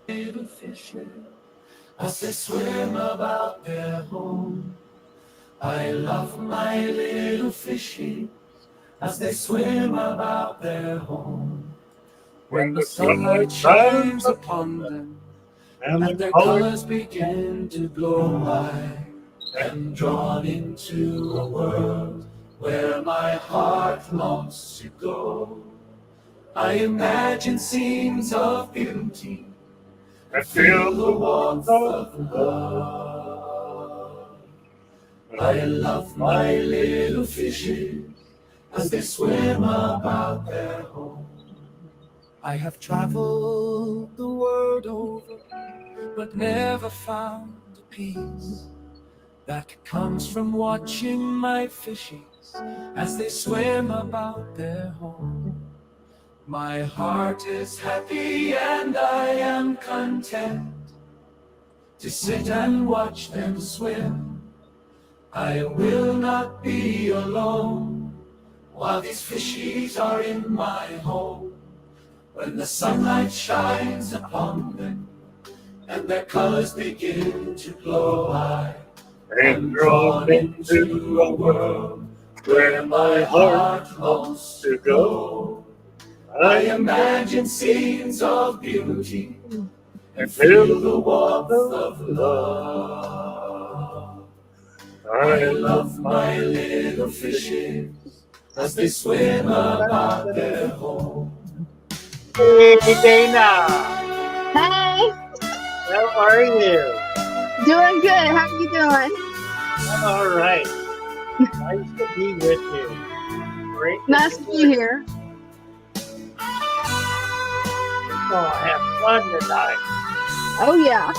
Little fishes as they swim about their home. I love my little fishies as they swim about their home. When the sunlight shines upon them and their colors begin to glow, I am drawn into a world where my heart longs to go. I imagine scenes of beauty and feel the warmth of love. I love my little fishes as they swim about their home. I have traveled the world over, but never found the peace that comes from watching my fishies as they swim about their home. My heart is happy and I am content to sit and watch them swim. I will not be alone while these fishies are in my home. When the sunlight shines upon them and their colors begin to glow, I am drawn into a world where my heart longs to go. I imagine scenes of beauty and feel the warmth of love. I love my little fishes as they swim about their home. Hey, Dana. Hey, How are you? doing good. How are you doing? I'm all right. Nice to be with you. Great. Nice to be here. We'll have fun tonight. Oh yeah.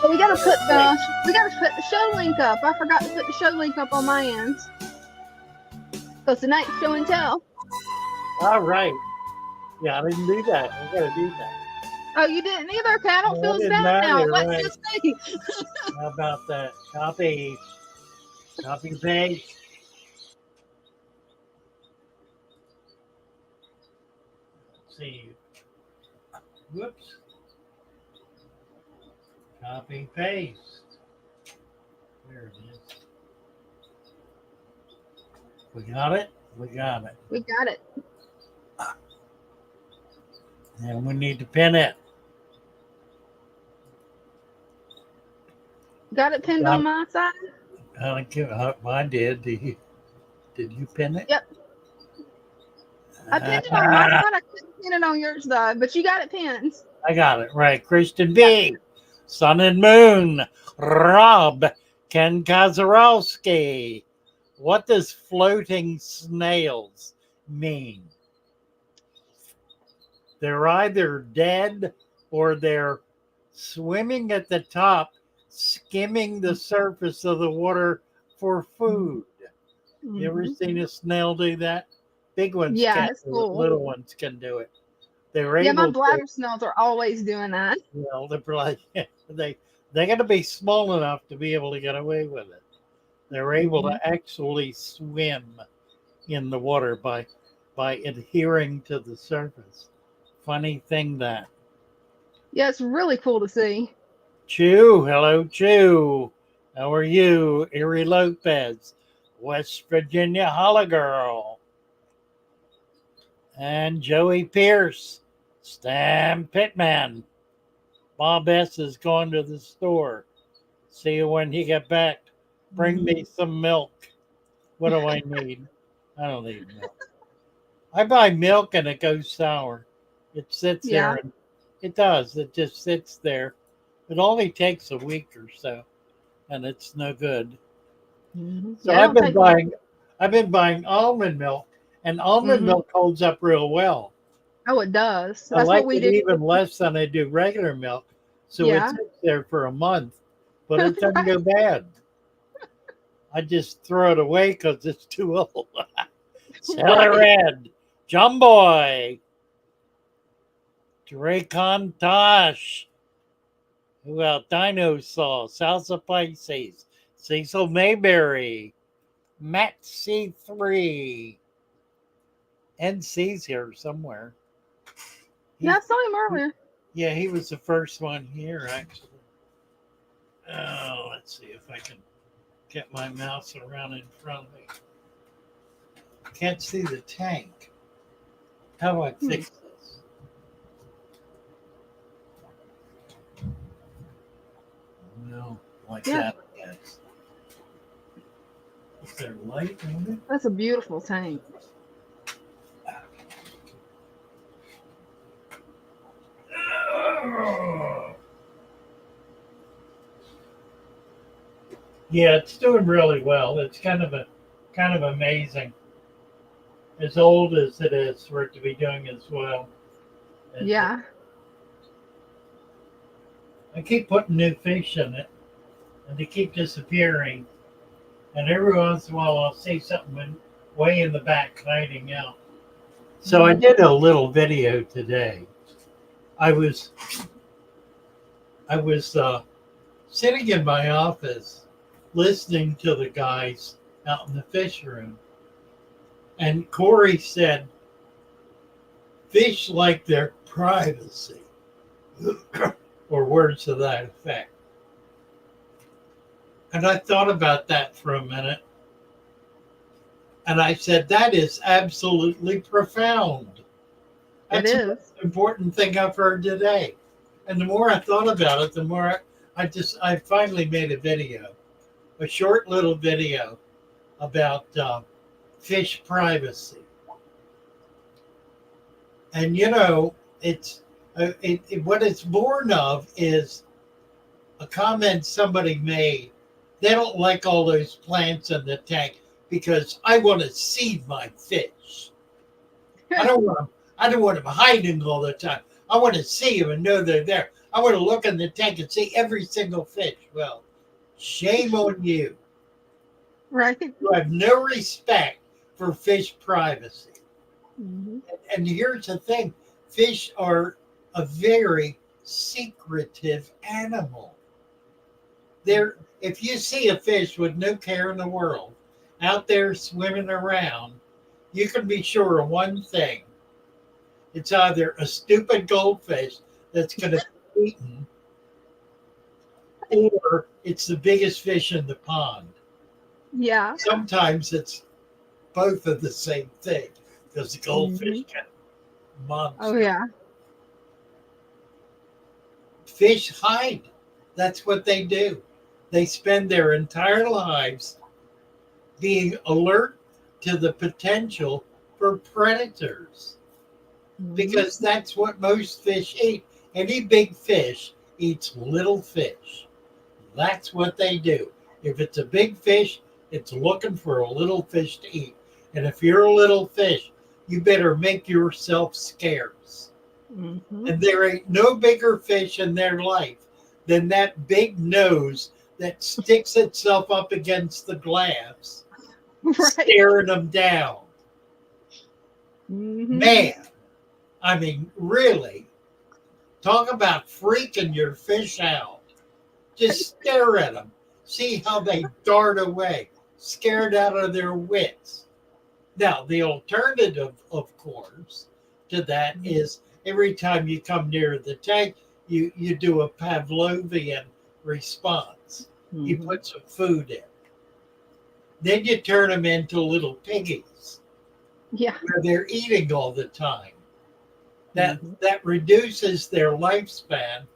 So we gotta put the show link up. I forgot to put the show link up on my end. Because tonight's show and tell. All right. Yeah, I didn't do that. I got to do that. Oh, you didn't either? Okay, I don't No, feel I as did bad not, now. you're Let's right. just see. How about that? Copy paste. Let's see. Whoops. Copy paste. There it is. We got it? We got it. We got it. And we need to pin it. Got it pinned on my side? I did. Did you pin it? Yep. I pinned it on my side. I couldn't pin it on yours though, but you got it pinned. I got it right. Kristen B. Sun and Moon. Rob. Ken Kazarowski. What does floating snails mean? They're either dead or they're swimming at the top, skimming the surface of the water for food. You ever seen a snail do that? Big ones can't it's do cool. it. Little ones can do it. They're Yeah, able my bladder snails are always doing that. they're like they got to be small enough to be able to get away with it. They're able to actually swim in the water by adhering to the surface. Funny thing that. Yeah, it's really cool to see. Chew, hello, Chew. How are you? Erie Lopez, West Virginia Holla Girl. And Joey Pierce, Stan Pittman. Bob S. is going to the store. See you when he get back. Bring me some milk. What do I need? I don't need milk. I buy milk and it goes sour. It sits there and it does. It just sits there. It only takes a week or so, and it's no good. So I've been buying almond milk, and almond milk holds up real well. Oh, it does. I like it even less than I do regular milk. So it sits there for a month, but it doesn't go bad. I just throw it away because it's too old. Sailor Red, Jumboy, Dracon Tosh. Who else? Dinosaur, Salsa Pisces, Cecil Mayberry, Matt C3. NC's here somewhere. Yeah, I saw him earlier. Yeah, he was the first one here, actually. Oh, let's see if I can get my mouse around in front of me. Can't see the tank. How do I fix this? No, like that, I guess. Is there light on it? That's a beautiful tank. Yeah, it's doing really well. It's kind of amazing. As old as it is for it to be doing as well. Yeah. I keep putting new fish in it, and they keep disappearing. And every once in a while, I'll see something way in the back hiding out. So I did a little video today. I was sitting in my office listening to the guys out in the fish room. And Corey said, fish like their privacy, or words to that effect. And I thought about that for a minute. And I said, that is absolutely profound. That's the most important thing I've heard today. And the more I thought about it, the more I finally made a video, a short little video about fish privacy. And it's what it's born of is a comment somebody made. They don't like all those plants in the tank because I want to seed my fish. I don't want them hiding all the time. I want to see them and know they're there. I want to look in the tank and see every single fish. Well, shame on you. Right. You have no respect for fish privacy. Mm-hmm. And here's the thing. Fish are a very secretive animal. If you see a fish with no care in the world out there swimming around, you can be sure of one thing. It's either a stupid goldfish that's going to be eaten, or it's the biggest fish in the pond. Yeah. Sometimes it's both of the same thing because the goldfish can monster. Oh, yeah. Fish hide. That's what they do. They spend their entire lives being alert to the potential for predators because that's what most fish eat. Any big fish eats little fish. That's what they do. If it's a big fish, it's looking for a little fish to eat. And if you're a little fish, you better make yourself scarce. Mm-hmm. And there ain't no bigger fish in their life than that big nose that sticks itself up against the glass, staring them down. Mm-hmm. Man, I mean, really, talk about freaking your fish out. Just stare at them. See how they dart away, scared out of their wits. Now, the alternative, of course, to that is every time you come near the tank, you do a Pavlovian response. Mm-hmm. You put some food in. Then you turn them into little piggies. Yeah. Where they're eating all the time. That reduces their lifespan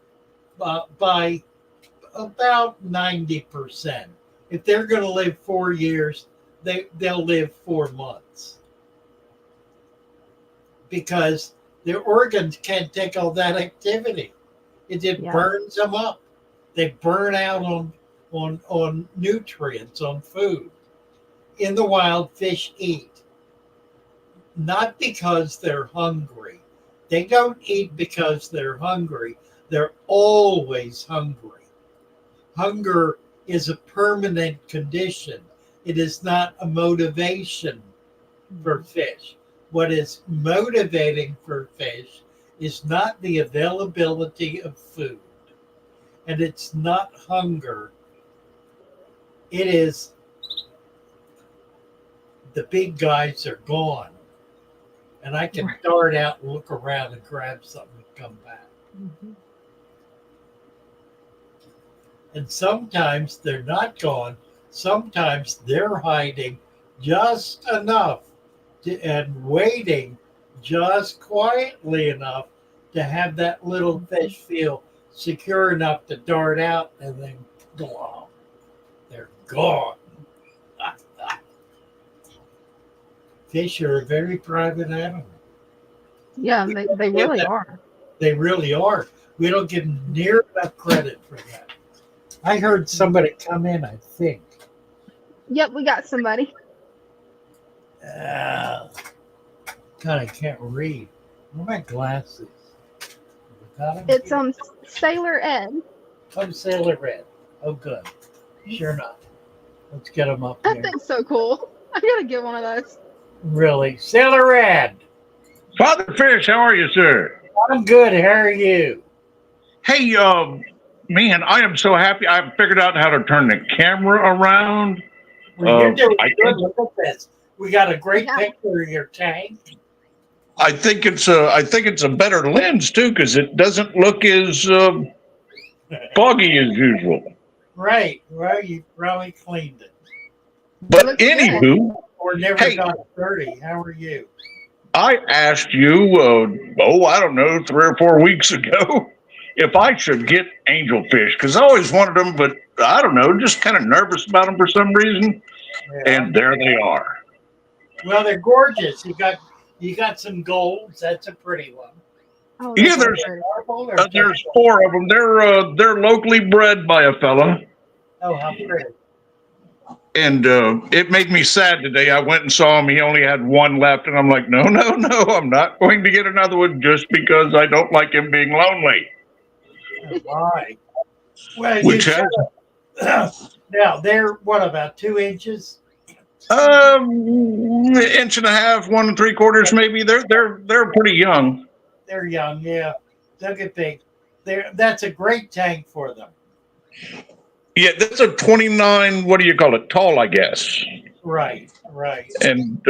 by about 90%. If they're going to live 4 years, they'll live 4 months. Because their organs can't take all that activity. It burns them up. They burn out on nutrients, on food. In the wild, fish eat. Not because they're hungry. They don't eat because they're hungry. They're always hungry. Hunger is a permanent condition. It is not a motivation for fish. What is motivating for fish is not the availability of food. And it's not hunger. It is the big guys are gone. and I can dart out and look around and grab something and come back. Mhm. And sometimes they're not gone. Sometimes they're hiding just enough and waiting just quietly enough to have that little fish feel secure enough to dart out and then go off. They're gone. Fish are a very private animal. Yeah, they really are. They really are. We don't give near enough credit for that. I heard somebody come in, I think. Yep, we got somebody. God, I can't read. Where are my glasses? Got 'em It's here? Sailor Ed. Oh, Sailor Red. Oh, good. Sure enough. Let's get them up That here. thing's so cool. I gotta get one of those. Really? Sailor Red. Father Fish, how are you, sir? I'm good. How are you? Hey, man, I am so happy I figured out how to turn the camera around. Well, you're doing I good. Look at this. We got a great Yeah. picture of your tank. think it's a better lens too, because it doesn't look as foggy as usual. Right. Well, you probably cleaned it. But Looks good. anywho, Or never Hey. got it dirty. How are you? I asked you, I don't know, 3 or 4 weeks ago, if I should get angelfish, because I always wanted them, but I don't know, just kind of nervous about them for some reason. Yeah. And there they are. Well, they're gorgeous. You got some golds. That's a pretty one. Oh, Yeah, that's so there's- pretty. Marble or There's 4 of them. They're locally bred by a fella. Oh, how pretty. And it made me sad today. I went and saw him. He only had 1 left. And I'm like, no, I'm not going to get another one just because I don't like him being lonely. Oh, my. Well, you Which should have. Now, they're, what, about 2 inches? Inch and a half, 1 3/4 maybe. They're pretty young. They're young, yeah. They'll get big. That's a great tank for them. Yeah, that's a 29, what do you call it? Tall, I guess. Right. And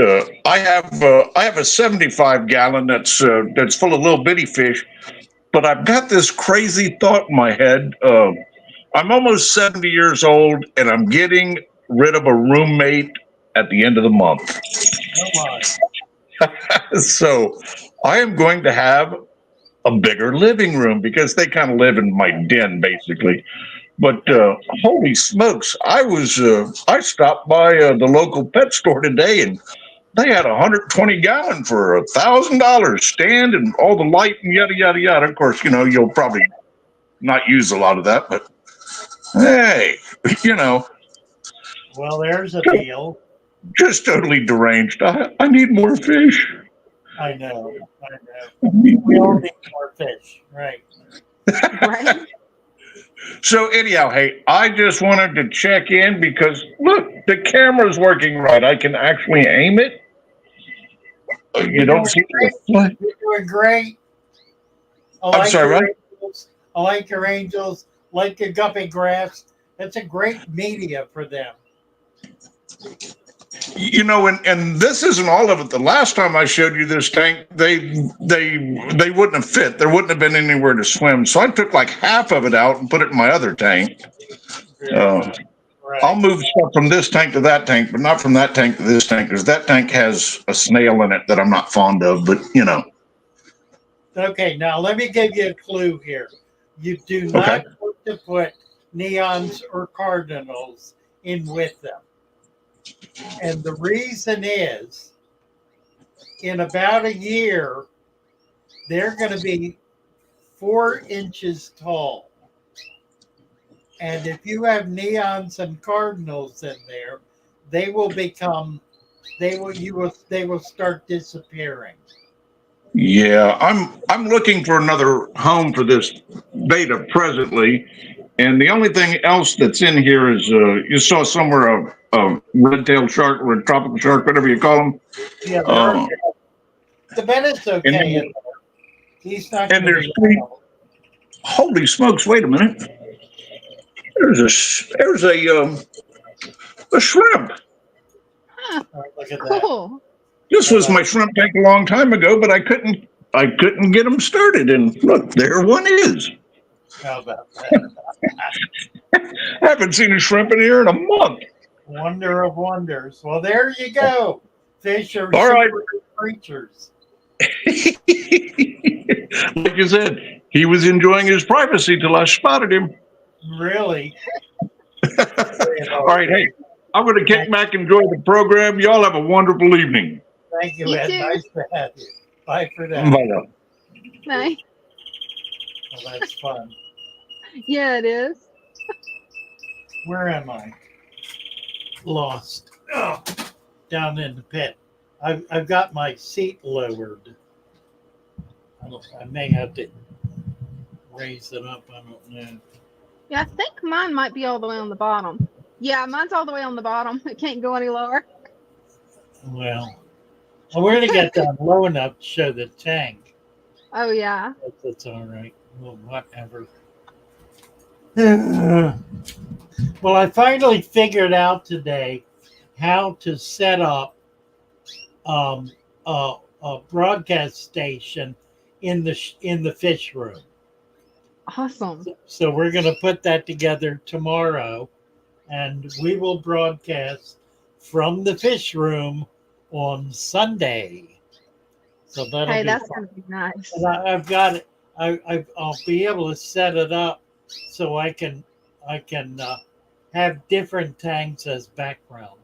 I have a 75 gallon that's full of little bitty fish. But I've got this crazy thought in my head. I'm almost 70 years old, and I'm getting rid of a roommate at the end of the month. Oh, my. So I am going to have a bigger living room because they kind of live in my den, basically. But holy smokes, I stopped by the local pet store today, and they had a 120 gallon for $1,000 stand and all the light and yada yada yada. Of course, you'll probably not use a lot of that, but hey, Well, there's a deal. just totally deranged. I need more fish. I know. I need We all more. need more fish. Right. Right? So anyhow, hey, I just wanted to check in because look, the camera's working right. I can actually aim it. You don't see the You're doing great. I'm sorry, your what? angels. I like your angels. Like your guppy grass. That's a great media for them. And this isn't all of it. The last time I showed you this tank, they wouldn't have fit. There wouldn't have been anywhere to swim. So I took like half of it out and put it in my other tank. Right. I'll move stuff from this tank to that tank, but not from that tank to this tank because that tank has a snail in it that I'm not fond of. But Okay, now let me give you a clue here. You do not Okay. want to put neons or cardinals in with them. And the reason is, in about a year, they're going to be 4 inches tall. And if you have neons and cardinals in there, they will start disappearing. Yeah, I'm looking for another home for this beta presently, and the only thing else that's in here is you saw somewhere a red-tailed shark or a tropical shark, whatever you call them. Yeah, the Bennett's okay. And- He's not and going to there's be. three- Holy smokes! Wait a minute. There's a shrimp. Huh, Oh, look at that. cool. This was my shrimp tank a long time ago, but I couldn't get them started. And look, there one is. How about that? I haven't seen a shrimp in here in a month. Wonder of wonders. Well, there you go. Fish are All right. super creatures. Like you said, he was enjoying his privacy till I spotted him. Really? All right, hey, I'm going to kick back and enjoy the program. Y'all have a wonderful evening. Thank you, You Ed. too. Nice to have you. Bye for now. Bye now. Bye. Well, that's fun. Yeah, it is. Where am I? Lost. Oh, down in the pit. I've got my seat lowered. I may have to raise it up. I don't know. Yeah, I think mine might be all the way on the bottom. Yeah, mine's all the way on the bottom. It can't go any lower. Well, we're going to get down low enough to show the tank. Oh, yeah. That's all right. Well, whatever. Well, I finally figured out today how to set up a broadcast station in the fish room. Awesome. So we're going to put that together tomorrow, and we will broadcast from the fish room on Sunday. So that'll Hey, be that's fun. going to be nice. And I've got it. I'll be able to set it up so I can have different tanks as background.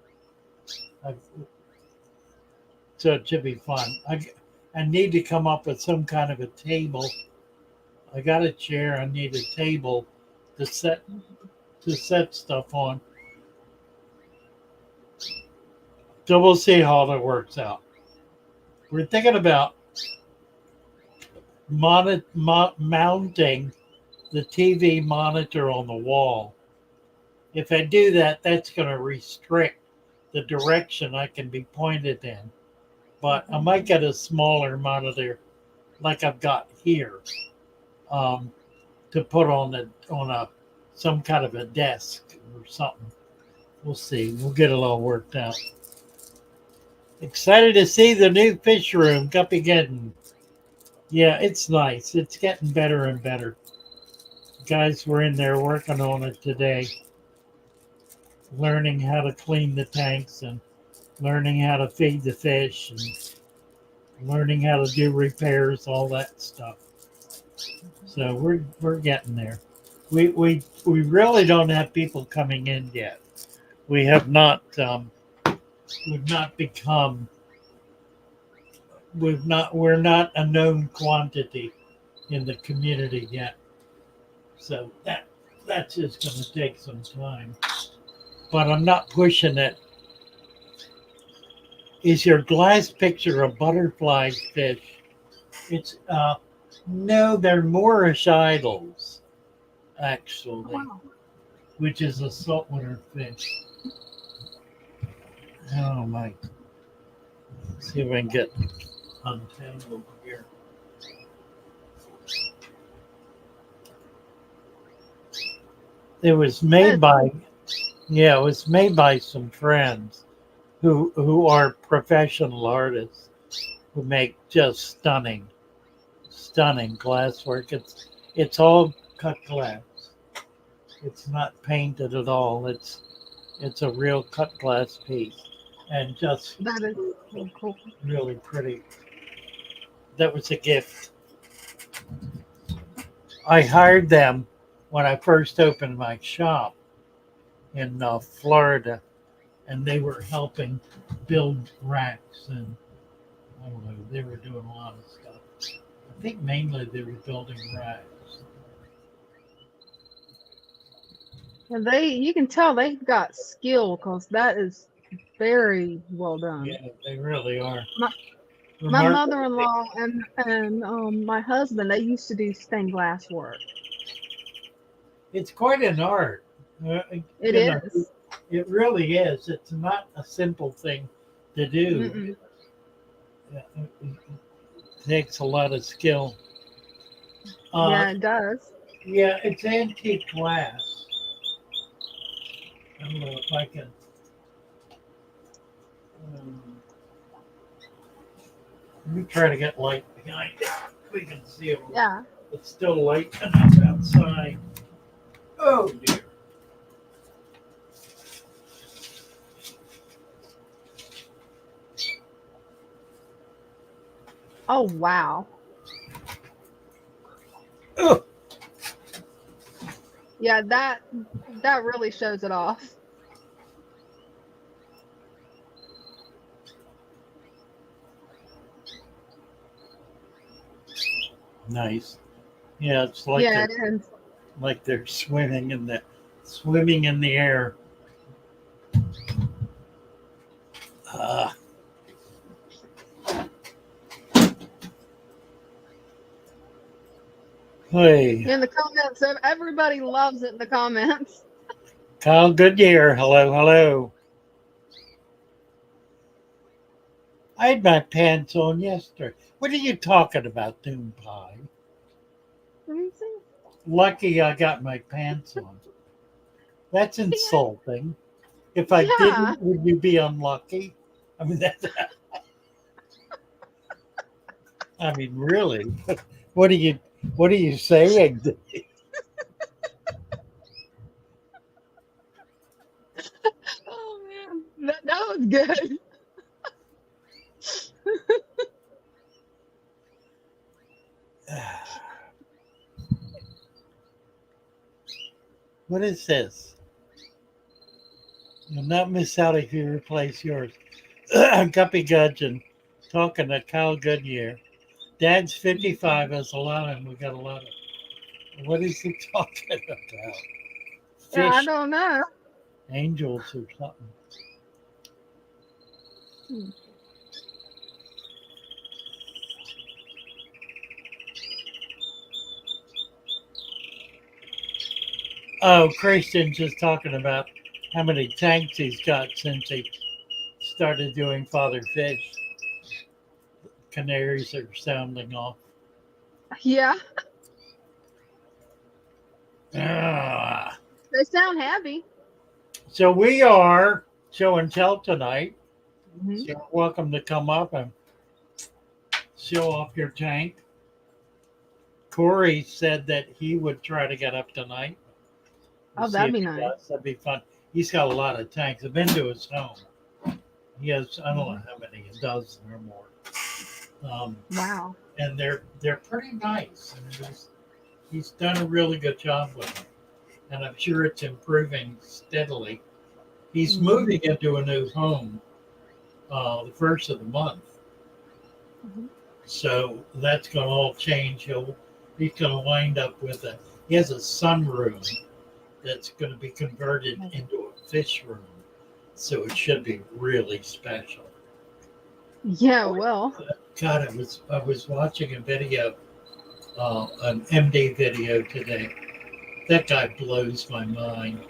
So it should be fun. I need to come up with some kind of a table. I got a chair. I need a table to set stuff on. So we'll see how that works out. We're thinking about mounting the TV monitor on the wall. If I do that, that's going to restrict the direction I can be pointed in. But I might get a smaller monitor like I've got here to put on some kind of a desk or something. We'll see. We'll get it all worked out. Excited to see the new fish room, Guppy Getting. Yeah, it's nice. It's getting better and better. Guys were in there working on it today, learning how to clean the tanks and learning how to feed the fish and learning how to do repairs, all that stuff. So we're getting there. We really don't have people coming in yet. We have not we're not a known quantity in the community yet. So that's just going to take some time. But I'm not pushing it. Is your glass picture a butterfly fish? It's no, they're Moorish idols, actually, Wow. which is a saltwater fish. Oh my! Let's see if I can get untangled here. It was made by, it was made by some friends who are professional artists who make just stunning glasswork. It's all cut glass. It's not painted at all. It's a real cut glass piece, and just That is so cool. really pretty. That was a gift. I hired them when I first opened my shop in Florida, and they were helping build racks, and I don't know, they were doing a lot of stuff. I think mainly they were building racks. And you can tell they've got skill because that is very well done. Yeah, they really are. My Remarkable. mother-in-law and my husband, they used to do stained glass work. It's quite an art. It You know, is. It really is. It's not a simple thing to do. Mm-mm. It takes a lot of skill. Yeah, it does. Yeah, it's antique glass. I don't know if I can. Let me try to get light behind it. We can see it. Yeah. It's still light enough outside. Oh dear. Oh wow. Ugh. Yeah, that really shows it off. Nice. Yeah, it's like Yeah, it is. they're swimming in the air. Hey, In the comments, everybody loves it in the comments. Kyle Goodyear. Hello, hello. I had my pants on yesterday. What are you talking about, Doom Pie? Let me see. Lucky I got my pants on. That's insulting. If I Yeah. didn't, would you be unlucky? I mean, I mean, really. What are you saying? Oh man, that was good. What is this? You'll not miss out if you replace yours. Guppy Gudgeon talking to Kyle Goodyear. Dad's 55 has a lot of them. We got a lot of. What is he talking about? Yeah, I Fish, don't know. angels, or something. Hmm. Oh, Christian's just talking about how many tanks he's got since he started doing Father Fish. Canaries are sounding off. Yeah, Ah. they sound happy. So we are show and tell tonight. Mhm. So you're welcome to come up and show off your tank. Corey said that he would try to get up tonight. Oh, See that'd if be he nice. does. That'd be fun. He's got a lot of tanks. I've been to his home. He has, I don't know how many, a dozen or more. Wow. And they're pretty nice. I mean, he's done a really good job with them, and I'm sure it's improving steadily. He's Mhm. moving into a new home the first of the month, Mhm. so that's going to all change. He's going to wind up with he has a sunroom that's going to be converted into a fish room, so it should be really special. Yeah, well. God, I was watching a video, an MD video today. That guy blows my mind.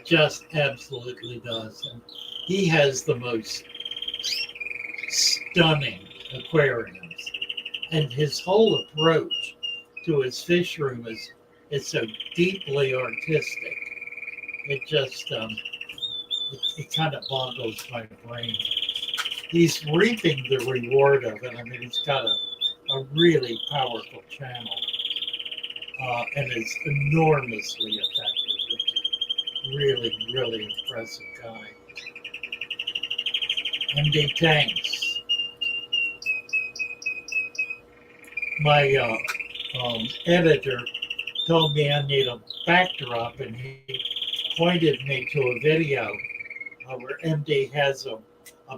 Just absolutely does. And he has the most stunning aquariums. And his whole approach to his fish room is so deeply artistic. It just it kind of boggles my brain. He's reaping the reward of it. I mean, he's got a really powerful channel and is enormously effective. Really, really impressive guy. MD Tanks. My editor told me I need a backdrop, and he pointed me to a video where MD has a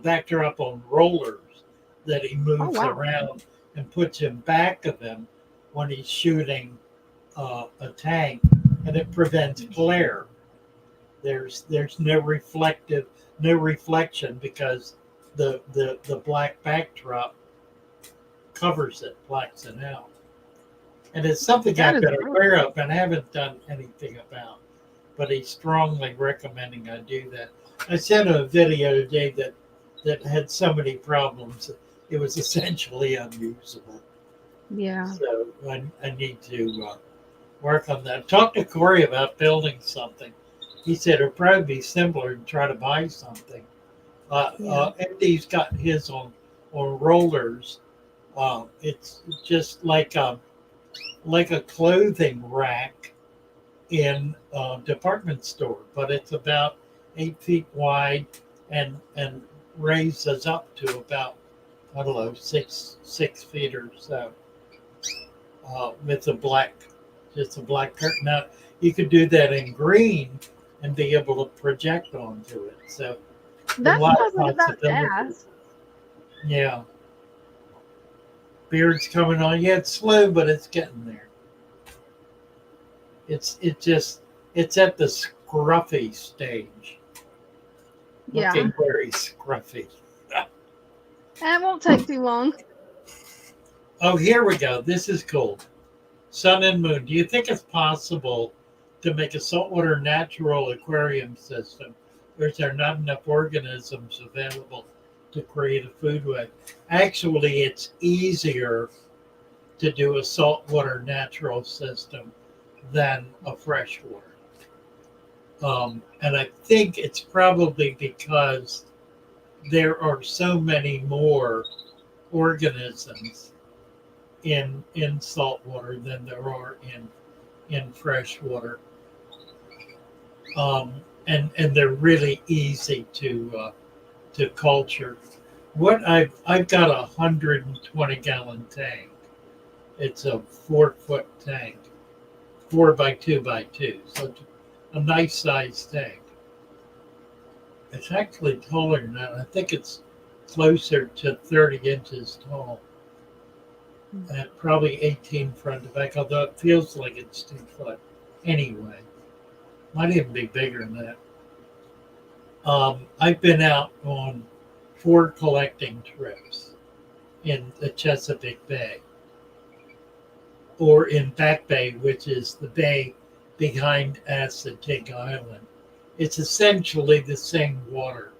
backdrop on rollers that he moves wow. around and puts in back of him when he's shooting a tank, and it prevents glare. There's no reflection because the black backdrop covers it, blacks it out. And it's something That I've is been great. aware of and haven't done anything about. But he's strongly recommending I do that. I sent a video today that had so many problems. It was essentially unusable. Yeah. So I need to work on that. Talk to Corey about building something. He said it'd probably be simpler to try to buy something. Yeah. MD's got his on rollers It's just like a clothing rack in a department store, but it's about 8 feet wide and raises up to about, I don't know, 6 feet or so, with just a black curtain. Now you could do that in green and be able to project onto it. So a That's lot what I of was like about to possibilities. ask. Yeah, beard's coming on. Yeah, it's slow, but it's getting there. It's at the scruffy stage, Yeah. looking very scruffy. And it won't take too long. Oh, here we go. This is cool. Sun and moon. Do you think it's possible to make a saltwater natural aquarium system, or is there not enough organisms available to create a food web? Actually, it's easier to do a saltwater natural system than a freshwater. And I think it's probably because there are so many more organisms in salt water than there are in fresh water, and they're really easy to culture. What I've got 120-gallon tank. It's a 4-foot tank, 4 by 2 by 2, so it's a nice sized tank. It's actually taller than that. I think it's closer to 30 inches tall. And probably 18 front to back, although it feels like it's 2 foot. Anyway, might even be bigger than that. I've been out on 4 collecting trips in the Chesapeake Bay, or in Back Bay, which is the bay behind Assateague Island. It's essentially the same water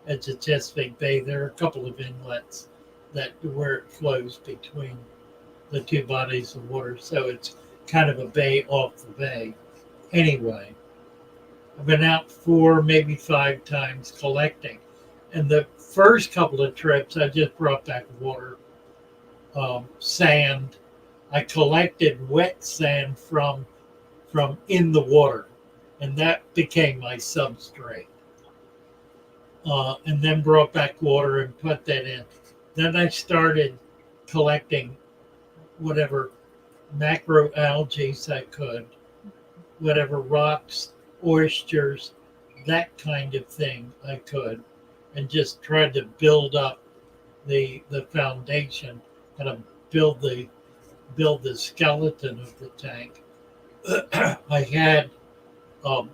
as the Chesapeake Bay. There are a couple of inlets where it flows between the 2 bodies of water, so it's kind of a bay off the bay. Anyway, I've been out 4, maybe 5 times collecting, and the first couple of trips I just brought back water, sand. I collected wet sand from in the water, and that became my substrate. And then brought back water and put that in. Then I started collecting whatever macroalgae I could, whatever rocks, oysters, that kind of thing I could, and just tried to build up the foundation, kind of build the skeleton of the tank. I had a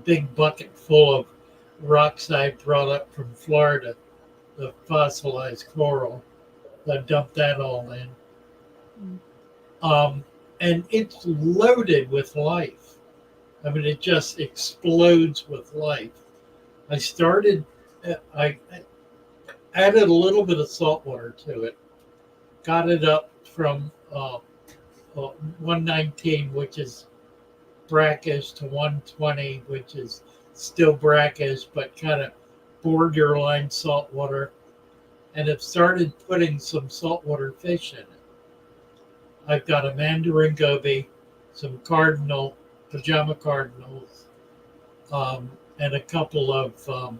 big bucket full of rocks I brought up from Florida, the fossilized coral. I dumped that all in. And it's loaded with life. I mean, it just explodes with life. I added a little bit of salt water to it, got it up from 119, which is brackish, to 120, which is still brackish, but kind of borderline saltwater, and have started putting some saltwater fish in it. I've got a mandarin goby, some pajama cardinals, and a couple of, oh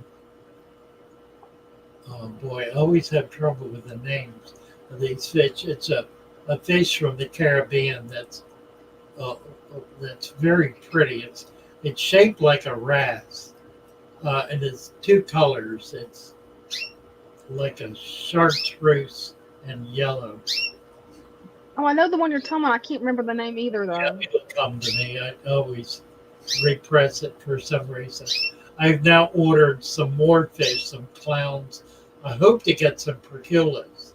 boy, I always have trouble with the names of these fish. It's a fish from the Caribbean that's very pretty. It's shaped like a wrasse, and it's 2 colors. It's like a chartreuse and yellow. Oh, I know the one you're talking about. I can't remember the name either, though. Yeah, it'll come to me. I always repress it for some reason. I've now ordered some more fish, some clowns. I hope to get some perculas.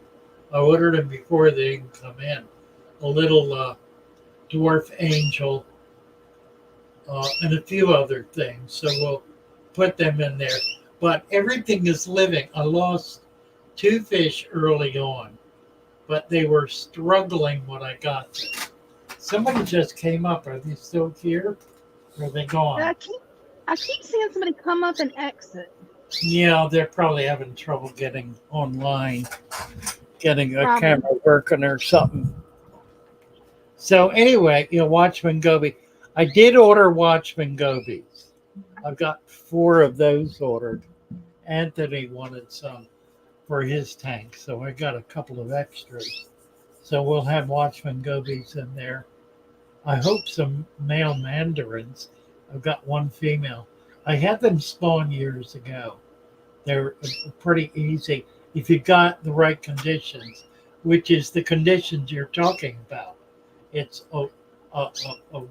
I ordered them before they even come in. A little dwarf angel, and a few other things. So we'll put them in there. But everything is living. I lost 2 fish early on, but they were struggling when I got them. Somebody just came up. Are they still here? Or are they gone? I keep seeing somebody come up and exit. Yeah, they're probably having trouble getting online. getting a Probably. camera working or something. So anyway, Watchman Goby. I did order Watchman Gobies. I've got 4 of those ordered. Anthony wanted some for his tank, so I got a couple of extras. So we'll have Watchman Gobies in there. I hope some male mandarins. I've got 1 female. I had them spawn years ago. They're pretty easy if you got the right conditions, which is the conditions you're talking about. It's a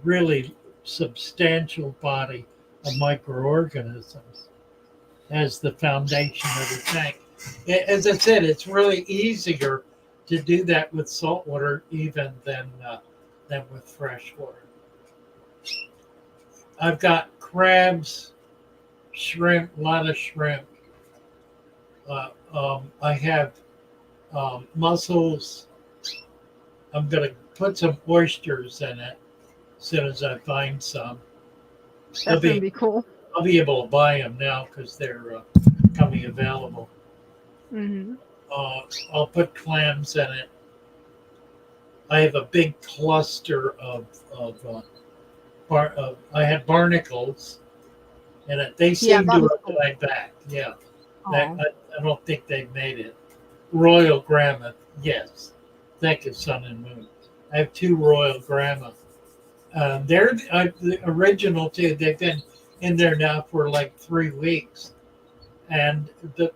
really substantial body of microorganisms as the foundation of the tank. As I said, it's really easier to do that with saltwater even than with freshwater. I've got crabs, shrimp, a lot of shrimp. I have mussels. I'm going to put some oysters in it as soon as I find some. That's going to be cool. I'll be able to buy them now because they're coming available. Mm-hmm. I'll put clams in it. I have a big cluster of I had barnacles, and they seem to have died back. Yeah, I don't think they made it. Royal Gramma, yes. Thank you, Sun and Moon. I have 2 Royal Gramma. They're the original too. They've been in there now for like 3 weeks, and the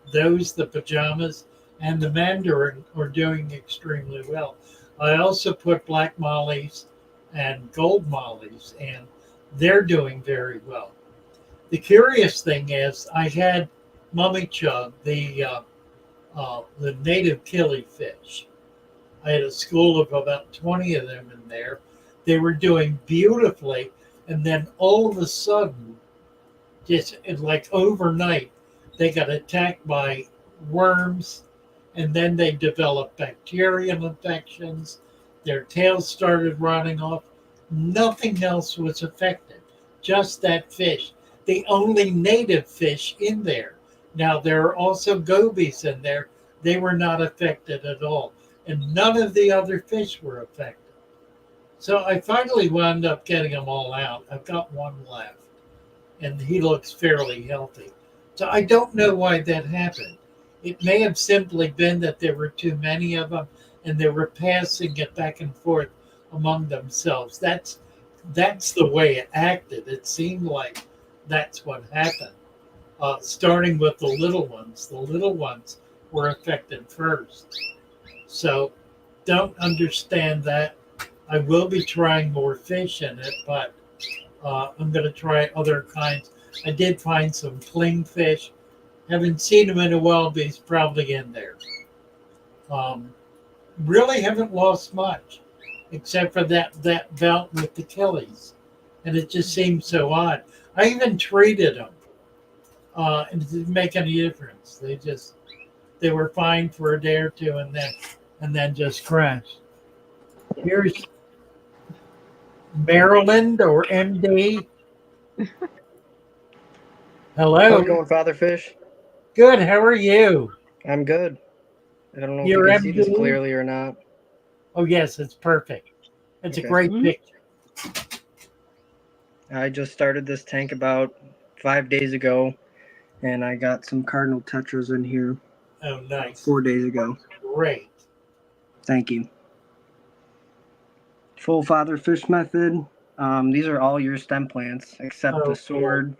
pajamas and the mandarin are doing extremely well. I also put black mollies and gold mollies, and they're doing very well. The curious thing is, I had mummy chub, the native killifish. I had a school of about 20 of them in there. They were doing beautifully, and then all of a sudden, just like overnight, they got attacked by worms, and then they developed bacterial infections. Their tails started rotting off. Nothing else was affected, just that fish. The only native fish in there. Now, there are also gobies in there. They were not affected at all, and none of the other fish were affected. So I finally wound up getting them all out. I've got 1 left, and he looks fairly healthy. So I don't know why that happened. It may have simply been that there were too many of them, and they were passing it back and forth among themselves. That's the way it acted. It seemed like that's what happened. Starting with the little ones. The little ones were affected first. So don't understand that. I will be trying more fish in it, but I'm going to try other kinds. I did find some clingfish. Haven't seen them in a while, but he's probably in there. Really haven't lost much, except for that bout with the killies. And it just seemed so odd. I even treated them, and it didn't make any difference. They were fine for a day or two, and then just crashed. Here's Maryland or MD. Hello. How's it going, Father Fish? Good. How are you? I'm good. I don't know if You're you can see this MD? clearly or not. Oh, yes, it's perfect. It's Okay. a great picture. I just started this tank about 5 days ago, and I got some cardinal tetras in here Oh, nice. 4 days ago. Great. Thank you. Full Father Fish method. These are all your stem plants except Oh, the sword,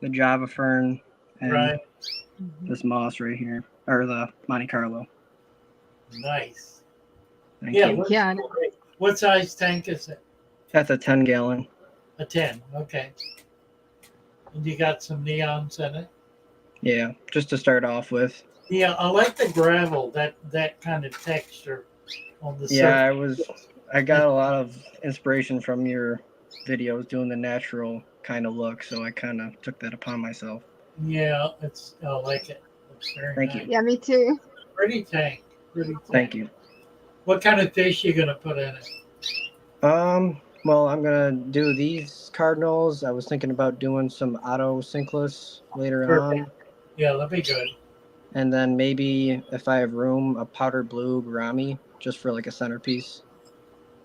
the Java fern, and Right. this moss right here, or the Monte Carlo. Nice. Thank Yeah. you. Yeah. Great. What size tank is it? That's a 10-gallon. A 10. Okay. And you got some neons in it? Yeah, just to start off with. Yeah, I like the gravel, that kind of texture on the Yeah, surface. I got a lot of inspiration from your videos doing the natural kind of look, so I kind of took that upon myself. Yeah, I like it. It's very Thank you. nice. Yeah, me too. Pretty tank. Pretty tank. Thank you. What kind of fish you gonna put in it? Well, I'm gonna do these cardinals. I was thinking about doing some auto Cichlids later on. Yeah, that'd be good. And then maybe if I have room, a powder blue gourami just for like a centerpiece.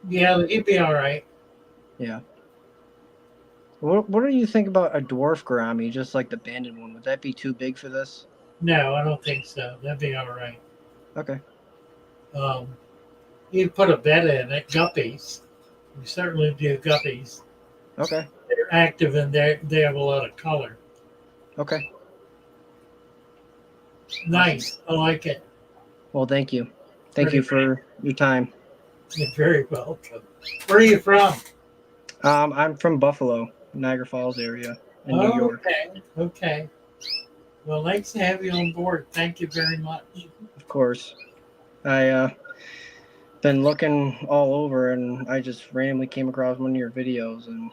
Yeah, he'd be all right. Yeah. What do you think about a dwarf gourami, just like the banded one? Would that be too big for this? No, I don't think so. That'd be all right. Okay. You'd put a bed in it, guppies. We certainly do guppies. Okay. They're active and they have a lot of color. Okay. Nice. I like it. Well, thank you. Thank you for your time. You're very welcome. Where are you from? I'm from Buffalo, Niagara Falls area in New York. Okay. Okay. Well, nice to have you on board. Thank you very much. Of course. I been looking all over, and I just randomly came across one of your videos, and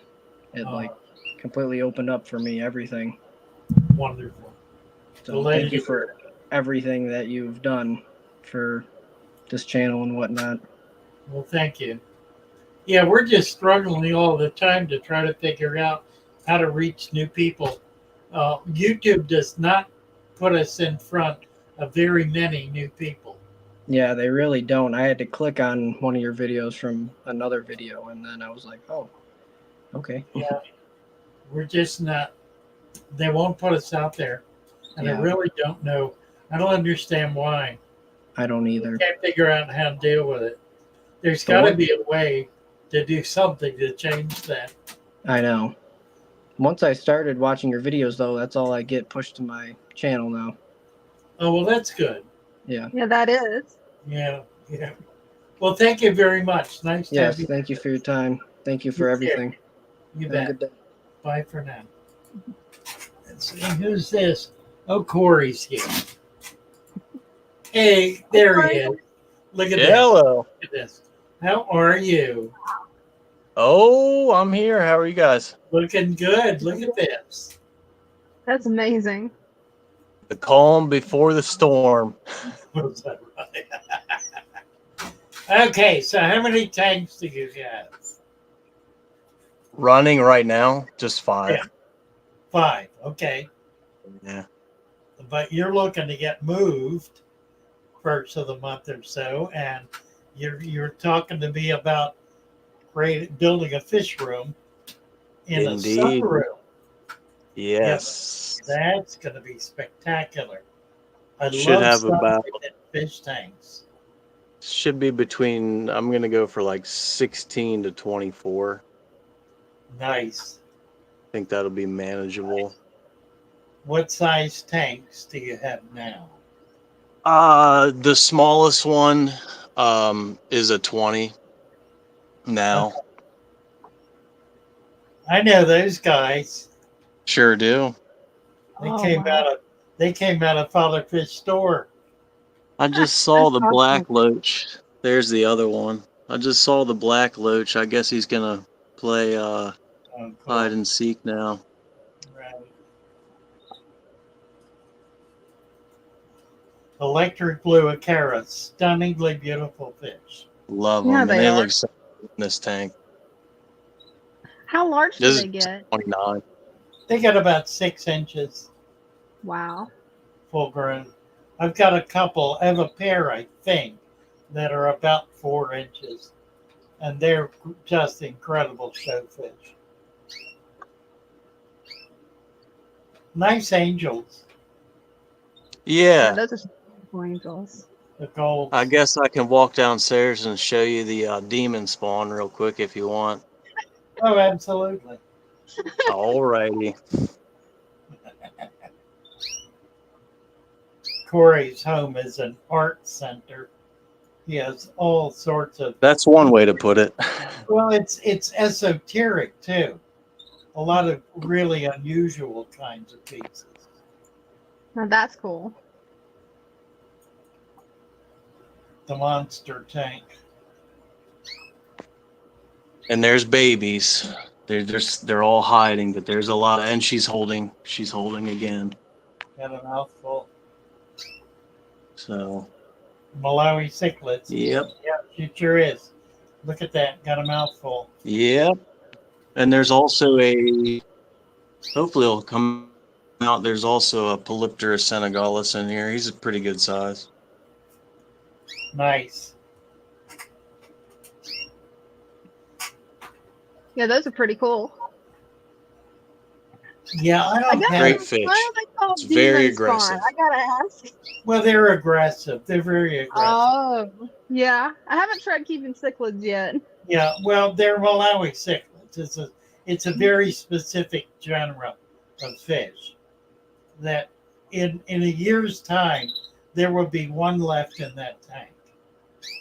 it like completely opened up for me everything. Wonderful. So thank you for everything that you've done for this channel and whatnot. Well, thank you. Yeah, we're just struggling all the time to try to figure out how to reach new people. YouTube does not put us in front of very many new people. Yeah, they really don't. I had to click on one of your videos from another video, and then I was like, oh, okay. Yeah, we're just not, they won't put us out there. And Yeah. I really don't know. I don't understand why. I don't either. I can't figure out how to deal with it. There's got to be a way to do something to change that. I know. Once I started watching your videos, though, that's all I get pushed to my channel now. Oh, well, that's good. Yeah. Yeah, that is. Yeah, yeah. Well, thank you very much. Nice to have you. Thank you for your time. Thank you for everything. You Have a bet. good day. Bye for now. Let's see, who's this? Oh, Corey's here. Hey, there he is. Look at this. Hello. Look at this. How are you? Oh, I'm here. How are you guys? Looking good. Look at this. That's amazing. The calm before the storm. Was that right? Okay, so how many tanks do you have? Running right now, just 5. Yeah. 5. Okay. Yeah. But you're looking to get moved first of the month or so, and you're talking to me about building a fish room in Indeed. a sunroom. Yes. Yeah, that's going to be spectacular. I Should love have stuff about in fish tanks. should be between I'm gonna go for like 16 to 24. Nice. I think that'll be manageable. What size tanks do you have now? The smallest one is a 20 now. I know those guys. Sure do. They came out of Father Fish store. I just saw the That's black awesome. loach. There's the other one. I just saw the black loach. I guess he's gonna play Oh, cool. hide and seek now. Right. Electric blue acara, stunningly beautiful fish. Love Yeah, them. And they they are. look so good in this tank. How large do This they is get? 29. They got about 6 inches Wow. full grown. I've got a couple. I have a pair, I think, that are about 4 inches, and they're just incredible showfish. Nice angels. Yeah. Those are some beautiful angels. The gold. I guess I can walk downstairs and show you the demon spawn real quick if you want. Oh, absolutely. Alrighty. Corey's home is an art center. He has all sorts of. That's one way to put it. Well, it's esoteric too. A lot of really unusual kinds of pieces. Now that's cool. The monster tank. And there's babies. They're all hiding, but there's a lot. And she's holding again. Got a mouthful. So. Malawi cichlids. Yep. Yeah, she sure is. Look at that. Got a mouthful. Yep. And there's also hopefully it'll come out, there's also a Polypterus senegalis in here. He's a pretty good size. Nice. Yeah, those are pretty cool. Yeah, I I don't guess have. Great fish. why are they called It's very demon spawn? aggressive. I gotta ask. Well, they're aggressive. They're very aggressive. Oh, yeah. I haven't tried keeping cichlids yet. Yeah, well, they're Malawi cichlids. It's a very specific genre of fish that in a year's time there will be one left in that tank.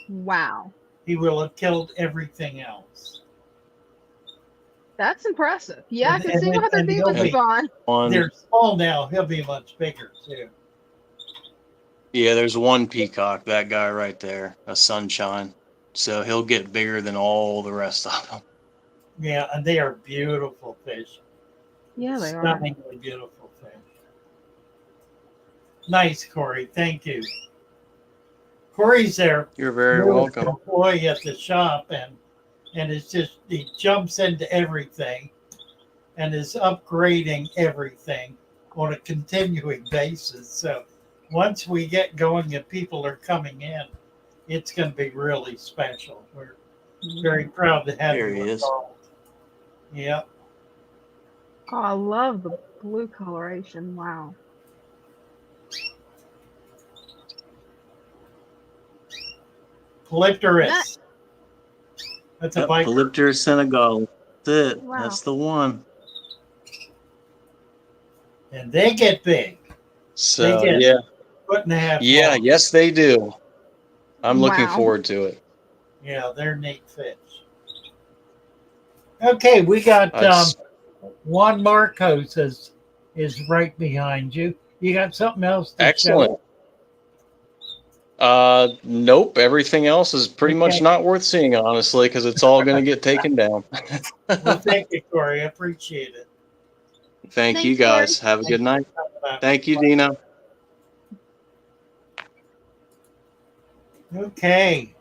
Wow, He will have killed everything else. that's impressive. Yeah, I And- can and see then- why they're and they'll demon be- spawn. They're small now. He'll be much bigger too. Yeah, there's one peacock, that guy right there, a sunshine. So he'll get bigger than all the rest of them. Yeah, and they are beautiful fish. Yeah, they are. Stunningly beautiful fish. Nice, Corey. Thank you. Corey's there. You're very newest welcome. Employee at the shop, and it's just he jumps into everything, and is upgrading everything on a continuing basis. So once we get going and people are coming in, it's going to be really special. We're very proud to have There you he is. involved. Yep. Oh, I love the blue coloration. Wow. Polypterus. That's a Yep, bike. Polypterus senegalis. That's it. Wow. That's the one. And they get big. So They get yeah, 1.5 yeah, long. yes, they do. I'm looking Wow. forward to it. Yeah, they're neat fish. Okay, we got Juan Marcos is right behind you. You got something else to Excellent. Nope. Everything else is pretty much Okay. not worth seeing, honestly, because it's all going to get taken down. show? Well, thank you, Corey. I appreciate it. Thank you, Thanks, Corey. guys. Have a good night. Thank you, Dina. Okay,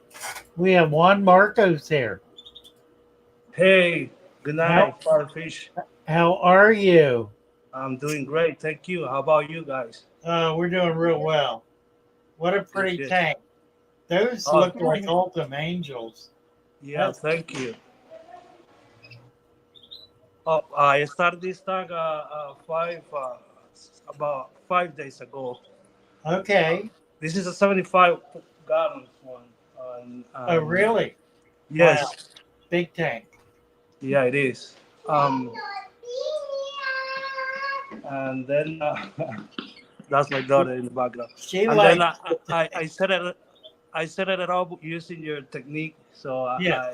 we have Juan Marcos here. Hey, good night, Father Fish. How are you? I'm doing great, thank you. How about you guys? We're doing real well. What a pretty Good. tank. Those Oh. look like Ultim Angels. Yeah, thank you. Oh, I started this tank about 5 days ago. Okay. This is a 75 gallon one. Oh, really? Yes. Wow. Big tank. Yeah, it is. And then that's my daughter in the background. She And likes then I set it up using your technique. So Yeah.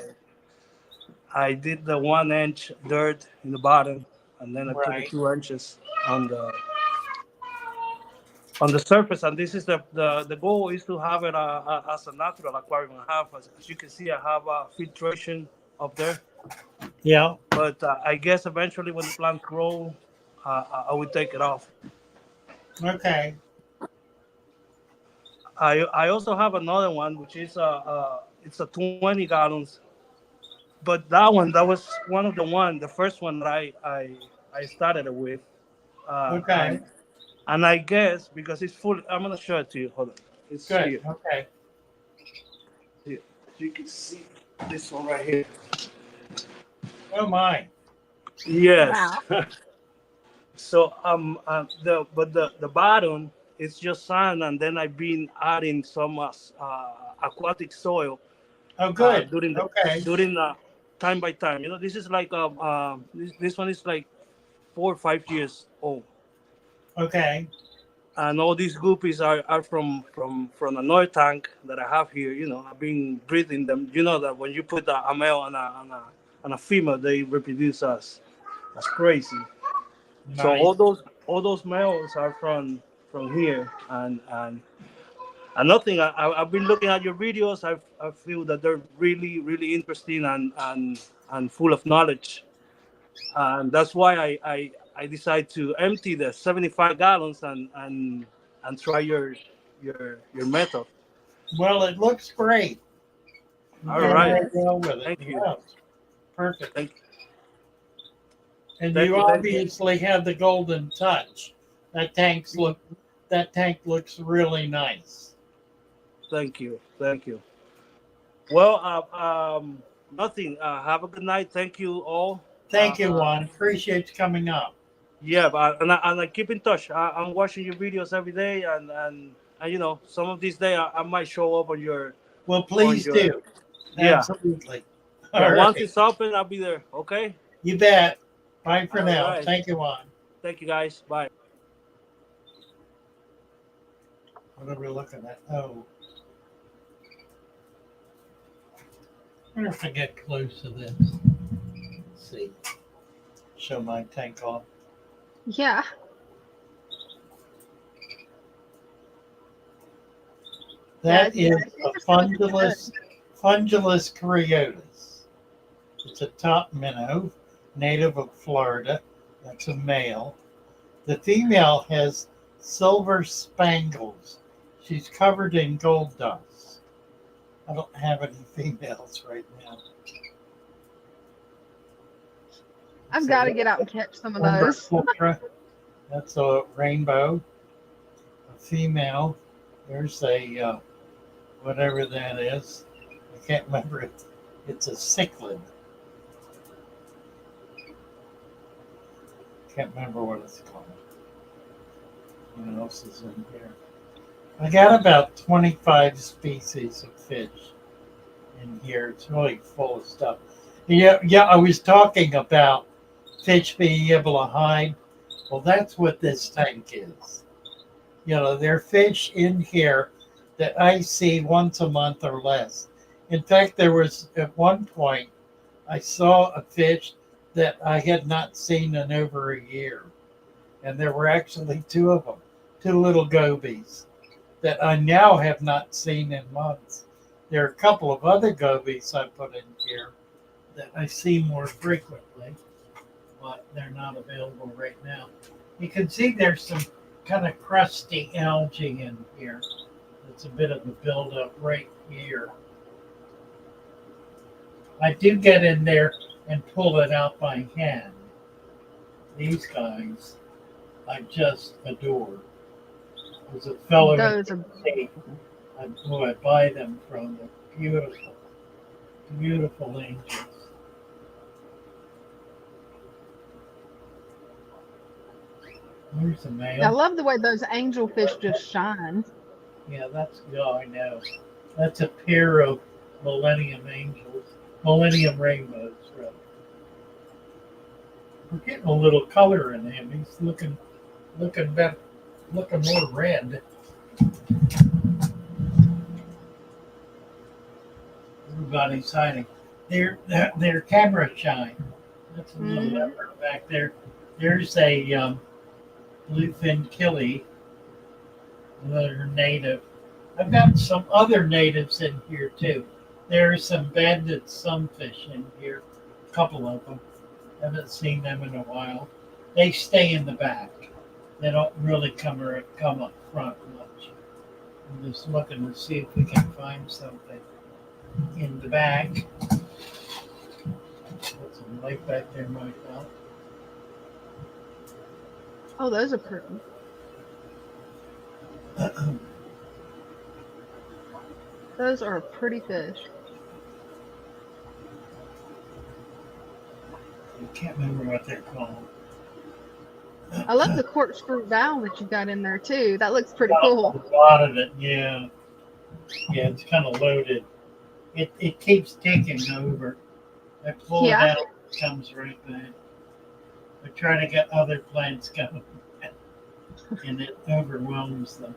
I did the 1 inch dirt in the bottom, and then I put the Right. 2 inches on the surface. And this is the goal is to have it as a natural aquarium. As you can see, I have filtration up there. Yeah. But I guess eventually when the plants grow, I will take it off. Okay. I also have another one, which is it's a 20 gallons. But that was the first one that I started it with. Okay. And I guess because it's full, I'm gonna show it to you. Hold on. It's Good. here. Okay. Here. You can see this one right here. Oh my. Yes. So the bottom is just sand, and then I've been adding some aquatic soil. Oh, good. During time by time. You know, this is like this one is like 4 or 5 years old. Okay. And all these guppies are from another tank that I have here. You know, I've been breeding them. You know that when you put a male and a female, they reproduce as crazy. Nice. So all those males are from here, and nothing. I've been looking at your videos. I feel that they're really interesting and full of knowledge, and that's why I decided to empty the 75 gallons and try your method. Well, it looks great. All You're right. very well with it. Thank you. Yeah. Perfect. Thank you. And Thank you you, thank you. obviously have the golden touch That tank looks really nice. Thank you. Well, nothing. Have a good night. Thank you all. Thank you, Juan. Appreciate you coming up. Yeah, but I keep in touch. I'm watching your videos every day, and you know, some of these days I might show up on your. Well, please do. Yeah. Absolutely. Yeah. All Once right. it's open, I'll be there. Okay. You bet. Bye for All now. right. Thank you, Juan. Thank you, guys. Bye. What are we looking at? Oh. I wonder if I get close to this. Let's see. Show my tank off. Yeah. That Yeah, is a fundulus cariotis. It's a top minnow, native of Florida. That's a male. The female has silver spangles. She's covered in gold dust. I don't have any females right now. I've got to get out and catch some of those. That's a rainbow. A female. There's a whatever that is. I can't remember it. It's a cichlid. Can't remember what it's called. What else is in here? I got about 25 species of fish in here. It's really full of stuff. Yeah, I was talking about fish being able to hide. Well, that's what this tank is. You know, there are fish in here that I see once a month or less. In fact, there was at one point, I saw a fish that I had not seen in over a year. And there were actually two of them, two little gobies that I now have not seen in months. There are a couple of other gobies I put in here that I see more frequently, but they're not available right now. You can see there's some kind of crusty algae in here. It's a bit of a buildup right here. I do get in there and pull it out by hand. These guys I just adore. There's a fellow Those in are state who I buy them from. They're beautiful, beautiful angels. There's a male. I love the way those angelfish just shine. Yeah, I know. That's a pair of millennium rainbows, rather. We're getting a little color in him. He's looking better, looking more red. Everybody's hiding. Their camera shine. That's a little effort back there. There's a bluefin killie, another native. I've got some other natives in here too. There are some banded sunfish in here, a couple of them. Haven't seen them in a while. They stay in the back. They don't really come up front much. I'm just looking to see if we can find something in the back. Put some light back there, Michael. Oh, those are pretty. Those are pretty fish. I can't remember what they're called. I love the corkscrew valve that you got in there too. That looks pretty cool. A lot of it, yeah. Yeah, it's kind of loaded. It keeps taking over. I pull it out, it comes right back. I try to get other plants going, and it overwhelms them.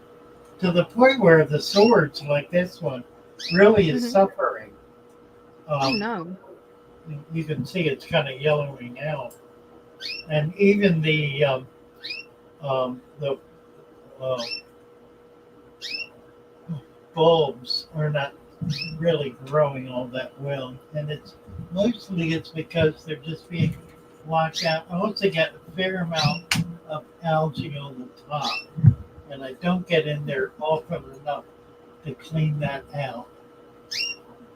To the point where the swords, like this one, really is suffering. Oh no. You can see it's kind of yellowing out. And even the bulbs are not really growing all that well, and it's because they're just being washed out. I also get a fair amount of algae on the top, and I don't get in there often enough to clean that out.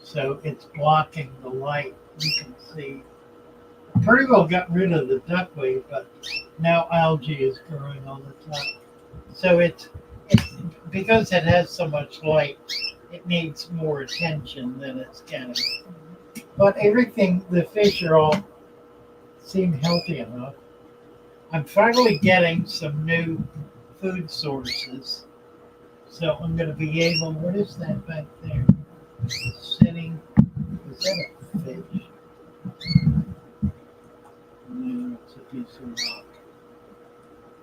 So it's blocking the light. You can see pretty well got rid of the duckweed, but now algae is growing on the top. So it's because it has so much light, it needs more attention than it's getting. But everything, the fish are all seem healthy enough. I'm finally getting some new food sources. So I'm going to be able, what is that back there? Sitting, is that a fish? No, it's a piece of rock.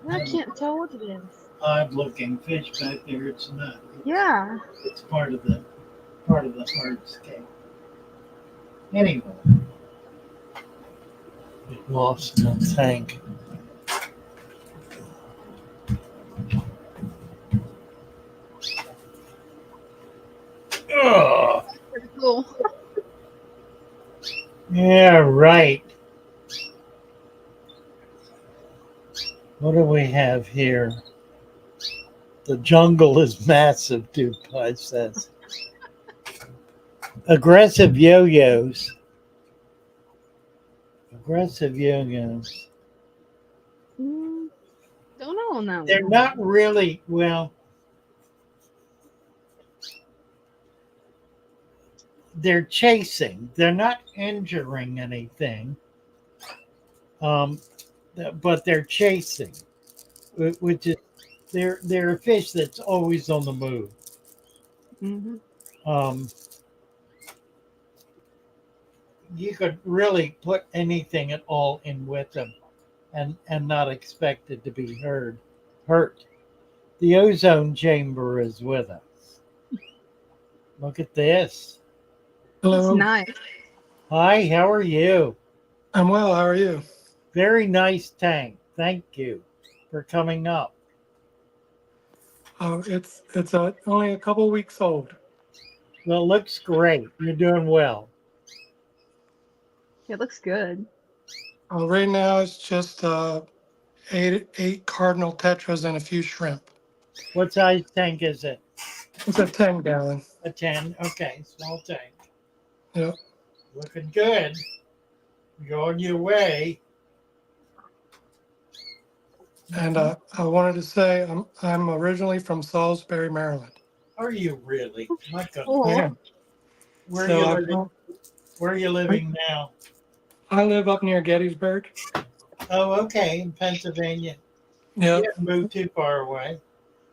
I can't tell what it is. Odd looking fish back there. It's not. Yeah. It's part of the hardscape. Anyway, it lost in the tank. Ugh. Pretty cool. Yeah, right. What do we have here? The jungle is massive, Dupai says. Aggressive yo-yos. Aggressive yo-yos. Don't know on that one. They're not really, well, they're chasing. They're not injuring anything. But they're chasing, which is they're a fish that's always on the move. Mm-hmm. You could really put anything at all in with them, and not expect it to be hurt. The ozone chamber is with us. Look at this. Hello. It's nice. Hi, how are you? I'm well. How are you? Very nice tank. Thank you for coming up. It's only a couple weeks old. Well, it looks great. You're doing well. It looks good. Right now it's just eight cardinal tetras and a few shrimp. What size tank is it? It's a 10-gallon. A 10. Okay, small tank. Yep. Looking good. You're on your way. And I wanted to say I'm originally from Salisbury, Maryland. Are you really? My God. Cool. Yeah. Where, So are you living? Where are you living now? I live up near Gettysburg. Oh, okay, in Pennsylvania. Yep. You didn't move too far away.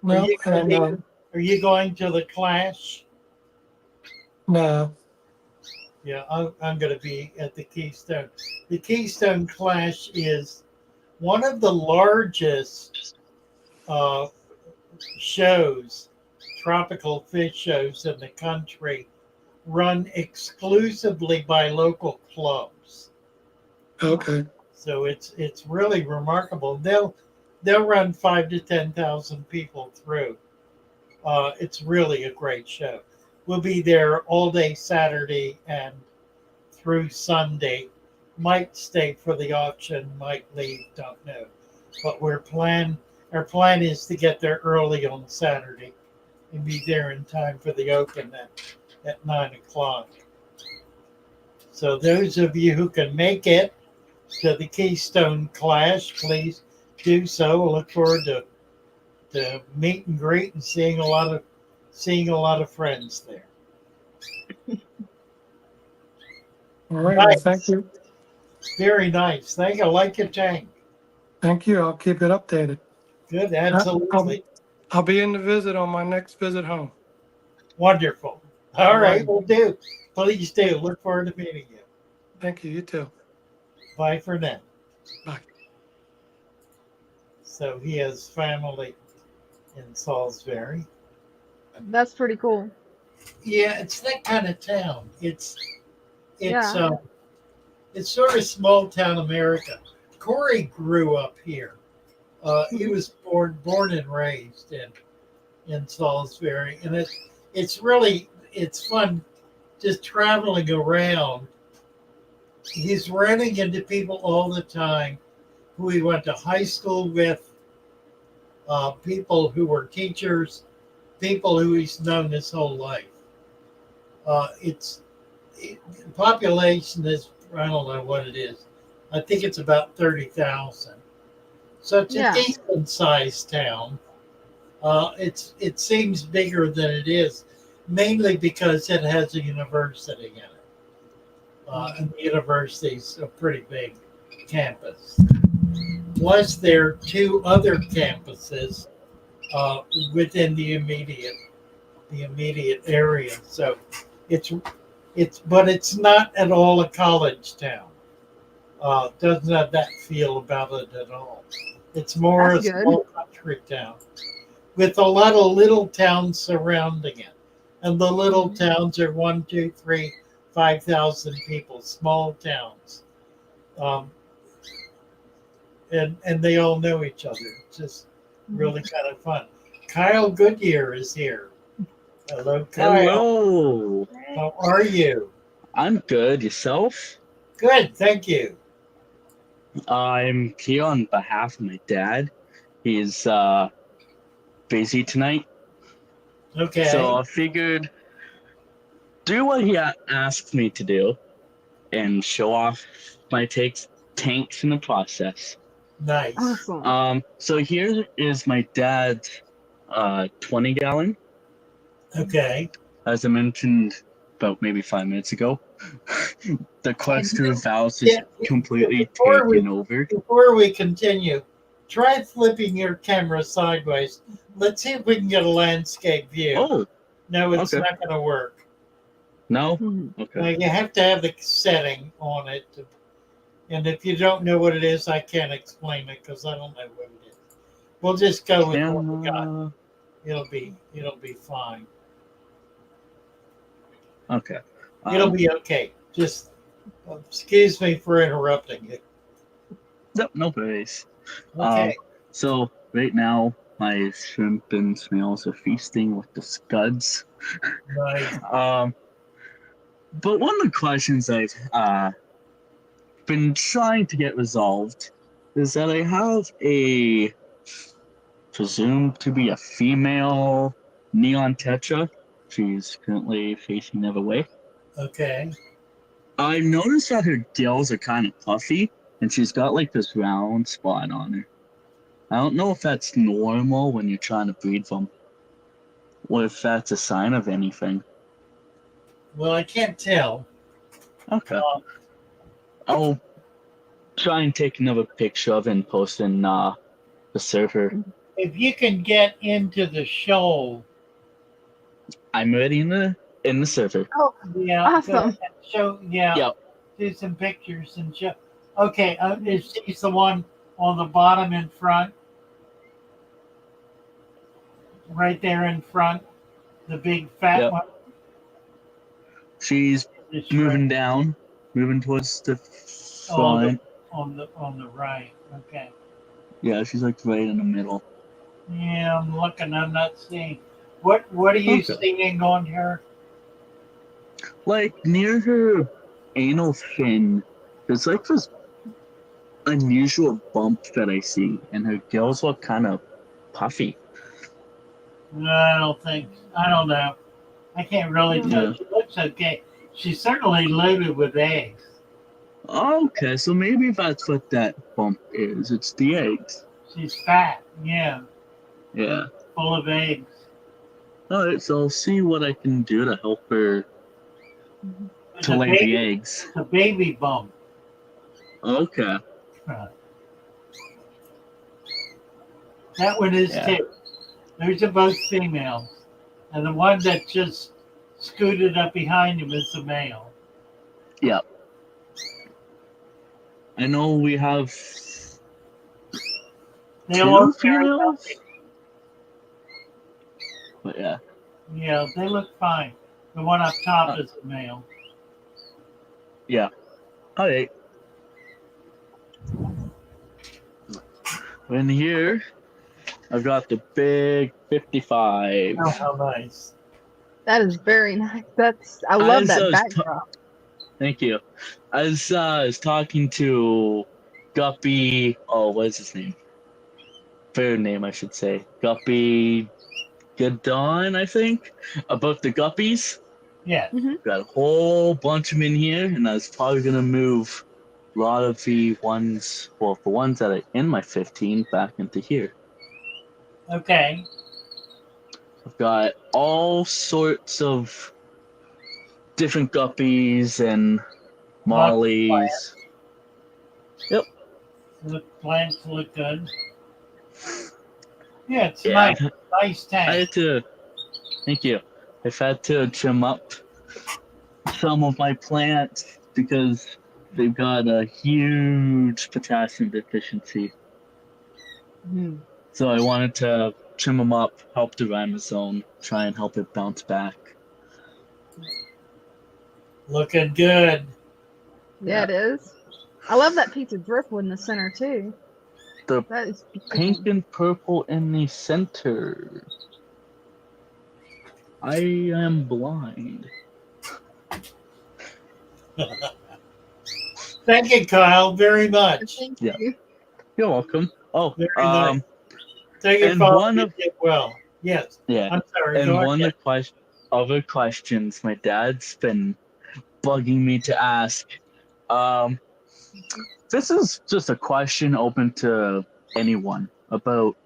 No, Are you going to the Clash? no. Yeah, I'm going to be at the Keystone. The Keystone Clash is one of the largest shows, tropical fish shows in the country, run exclusively by local clubs. Okay. So it's really remarkable. They'll run 5,000 to 10,000 people through. It's really a great show. We'll be there all day Saturday and through Sunday. Might stay for the auction, might leave, don't know. But our plan is to get there early on Saturday and be there in time for the open at 9 o'clock. So those of you who can make it to the Keystone Clash, please do so. We'll look forward to meet and greet and seeing a lot of friends there. All right. Nice. Well, thank you. Very nice. Thank you. I like your tank. Thank you. I'll keep it updated. Good. Absolutely. I'll be in to visit on my next visit home. Wonderful. All right. We'll do. Please do. Look forward to meeting you. Thank you. You too. Bye for now. Bye. So he has family in Salisbury. That's pretty cool. Yeah, it's that kind of town. It's Yeah. It's sort of small town America. Corey grew up here. He was born and raised in Salisbury, and it's fun just traveling around. He's running into people all the time who he went to high school with, people who were teachers, people who he's known his whole life. The population is, I don't know what it is. I think it's about 30,000. So it's a Yeah. decent sized town. It seems bigger than it is, mainly because it has a university in it. And the university's a pretty big campus. Plus, there are 2 other campuses within the immediate area. So but it's not at all a college town. Doesn't have that feel about it at all. It's more That's a good. small country town with a lot of little towns surrounding it. And the little towns are 1, 2, 3, 5,000 people, small towns. And they all know each other. It's just really kind of fun. Kyle Goodyear is here. Hello, Kyle. Hello. How are you? I'm good. Yourself? Good, thank you. I'm here on behalf of my dad. He's busy tonight, Okay. so I figured do what he asked me to do and show off my tanks in the process. Nice. Awesome. So here is my dad's 20-gallon. Okay. As I mentioned about maybe 5 minutes ago, the cluster of valves is completely taken over. Before we continue, try flipping your camera sideways. Let's see if we can get a landscape view. Oh, No, it's okay. not going to work. No? Mhm. Okay. Well, you have to have the setting on it. And if you don't know what it is, I can't explain it because I don't know what it is. We'll just go with what we got. It'll be fine. Okay. It'll be okay. Just excuse me for interrupting you. No worries. Okay. So right now, my shrimp and snails are feasting with the scuds. Right. But one of the questions I've been trying to get resolved is that I have a presumed to be a female neon tetra. She's currently facing the other way. Okay. I noticed that her gills are kind of puffy, and she's got like this round spot on her. I don't know if that's normal when you're trying to breed them, or if that's a sign of anything. Well, I can't tell. Okay. I'll try and take another picture of it and post in the server. If you can get into the shoal. I'm ready in the server. Oh, Yeah. awesome. Show. Yeah. Yep. Do some pictures and show. Okay. Is she the one on the bottom in front? Right there in front, the big fat one. She's moving down, moving towards the front. On the right. Okay. Yeah, she's like right in the middle. Yeah, I'm looking. I'm not seeing. What are you seeing on her? Like near her anal fin, there's like this unusual bump that I see, and her gills look kind of puffy. I don't know. I can't really tell. She looks okay. She's certainly loaded with eggs. Okay, so maybe that's what that bump is. It's the eggs. She's fat. Yeah. Yeah. Full of eggs. All right, so I'll see what I can do to help her to lay the eggs. The baby bump. Okay. That one is too. Those are both females. And the one that just scooted up behind him is the male. Yep. I know we have They all two females. But yeah. Yeah, they look fine. The one up top is the male. Yeah. All right. In here, I've got the big 55. Oh, how nice. That is very nice. I love that backdrop. Thank you. I was talking to Guppy. Oh, what is his name? Fair name, I should say. Guppy Gadon, I think, about the guppies. Yeah. Mm-hmm. Got a whole bunch of them in here, and I was probably gonna move a lot of the ones, well, the ones that are in my 15 back into here. Okay. I've got all sorts of different guppies and mollies. Yep. The plants look good. Yeah, it's Yeah, nice. Nice I tank. had to, thank you. I've had to trim up some of my plants because they've got a huge potassium deficiency. Hmm. So I wanted to trim them up, help the rhizome, try and help it bounce back. Looking good. Yeah, it is. I love that piece of driftwood in the center too. The That is pink beautiful. and purple in the center. I am blind. Thank you, Kyle, very much. Thank Yeah. you. You're welcome. Oh, Very nice. Thank you and for one of well. Yes. yeah, I'm sorry. and Go one ahead. of the other questions my dad's been bugging me to ask. This is just a question open to anyone about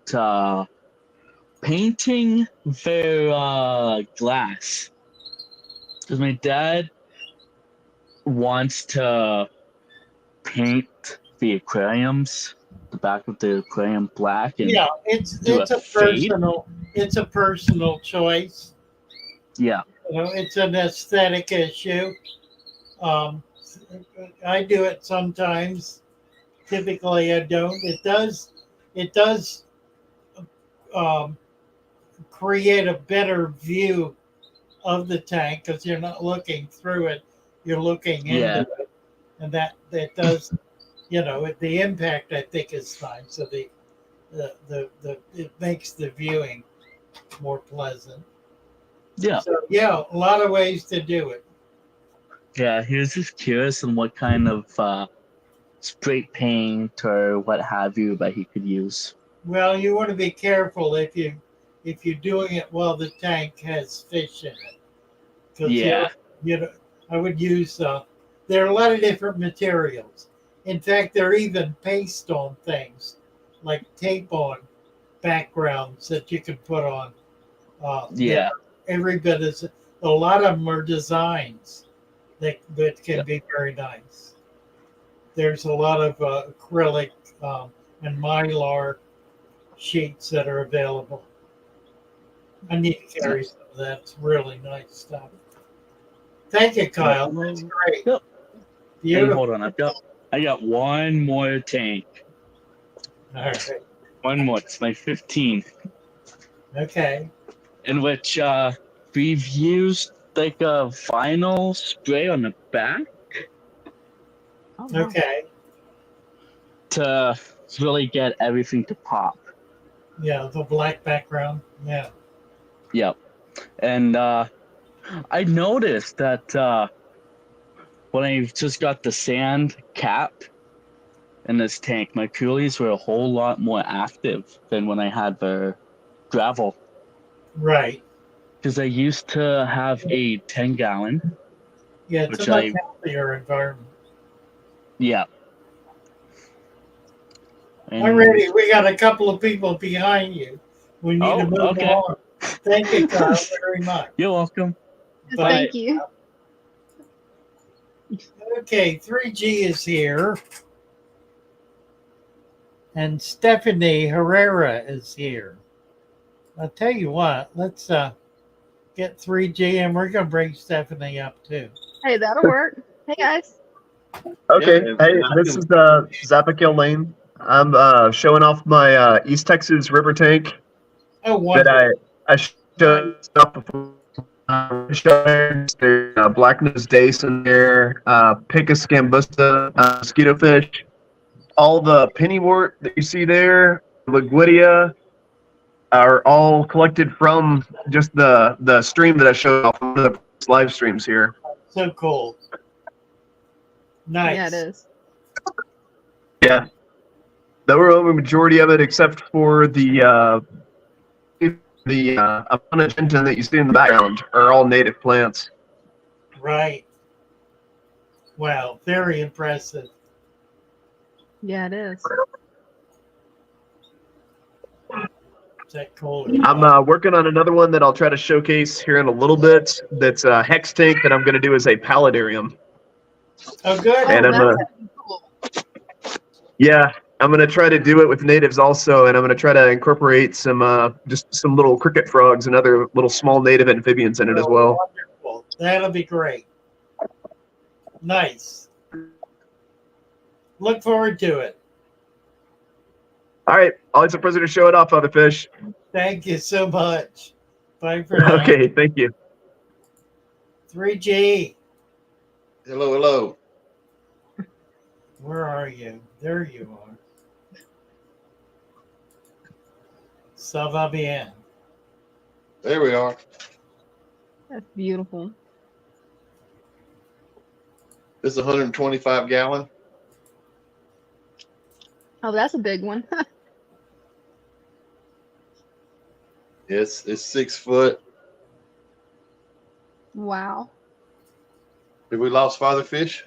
painting their glass. Because my dad wants to paint the aquariums, the back of the aquarium black, and Yeah, it's do a a fade. personal choice. Yeah, You know, it's an aesthetic issue. Um, I do it sometimes. Typically, I don't. It does um, create a better view of the tank because you're not looking through it; you're looking into yeah, it, and that does, you know, the impact I think is nice. So the it makes the viewing more pleasant. yeah, So yeah, a lot of ways to do it. yeah. He was just curious on what kind of spray paint or what have you that he could use. Well, you want to be careful if you're doing it while the tank has fish in it, because Yeah, you know I would use. There are a lot of different materials. In fact, there are even paste on things, like tape on backgrounds that you can put on. There, yeah, every bit is. A lot of them are designs that can yeah, be very nice. There's a lot of acrylic and mylar sheets that are available. I need to carry some of that. It's really nice stuff. Thank you, Kyle. That's great. Yep. And Beautiful. hold on, I got one more tank. All right. One more. It's my 15. Okay. In which we've used like a vinyl spray on the back Oh, wow. Okay. to really get everything to pop. Yeah, the black background. Yeah. Yep. And I noticed that when I just got the sand cap in this tank, my coolies were a whole lot more active than when I had the gravel. Right. Because I used to have a 10-gallon, Yeah, it's which a much healthier environment. yeah. I'm ready. We got a couple of people behind you. We need to move Okay. on. Thank you, Kyle, very much. You're welcome. Bye. Thank you. Okay, 3G is here. And Stephanie Herrera is here. I'll tell you what, let's get 3G and we're going to bring Stephanie up too. Hey, that'll work. Hey, guys. Okay. Yeah, Hey, this is Zapakiel Lane. I'm showing off my East Texas river tank Oh, that wonderful. I showed off before. There's black nose dace in there, Picus scambusta, mosquito fish, all the pennywort that you see there, Liguidia, are all collected from just the stream that I showed off on the live streams here. So cool. Nice. Yeah, it is. Yeah, the overwhelming majority of it, except for the Aponagenta that you see in the background, are all native plants. Right. Wow, very impressive. Yeah, it is. Is that cool? I'm working on another one that I'll try to showcase here in a little bit. That's a hex tank that I'm going to do as a paludarium. Oh, good. And Oh, I'm that's cool. yeah, I'm going to try to do it with natives also, and I'm going to try to incorporate some just some little cricket frogs and other little small native amphibians in it as well. Wonderful. That'll be great. Nice. Look forward to it. All right, always a pleasure to show it off, Father Fish. Thank you so much. Bye for now. Okay, thank you. 3G. Hello, hello. Where are you? There you are. Ça va bien. There we are. That's beautiful. This is 125 gallon. Oh, that's a big one. It's 6 foot. Wow. Did we lost Father Fish?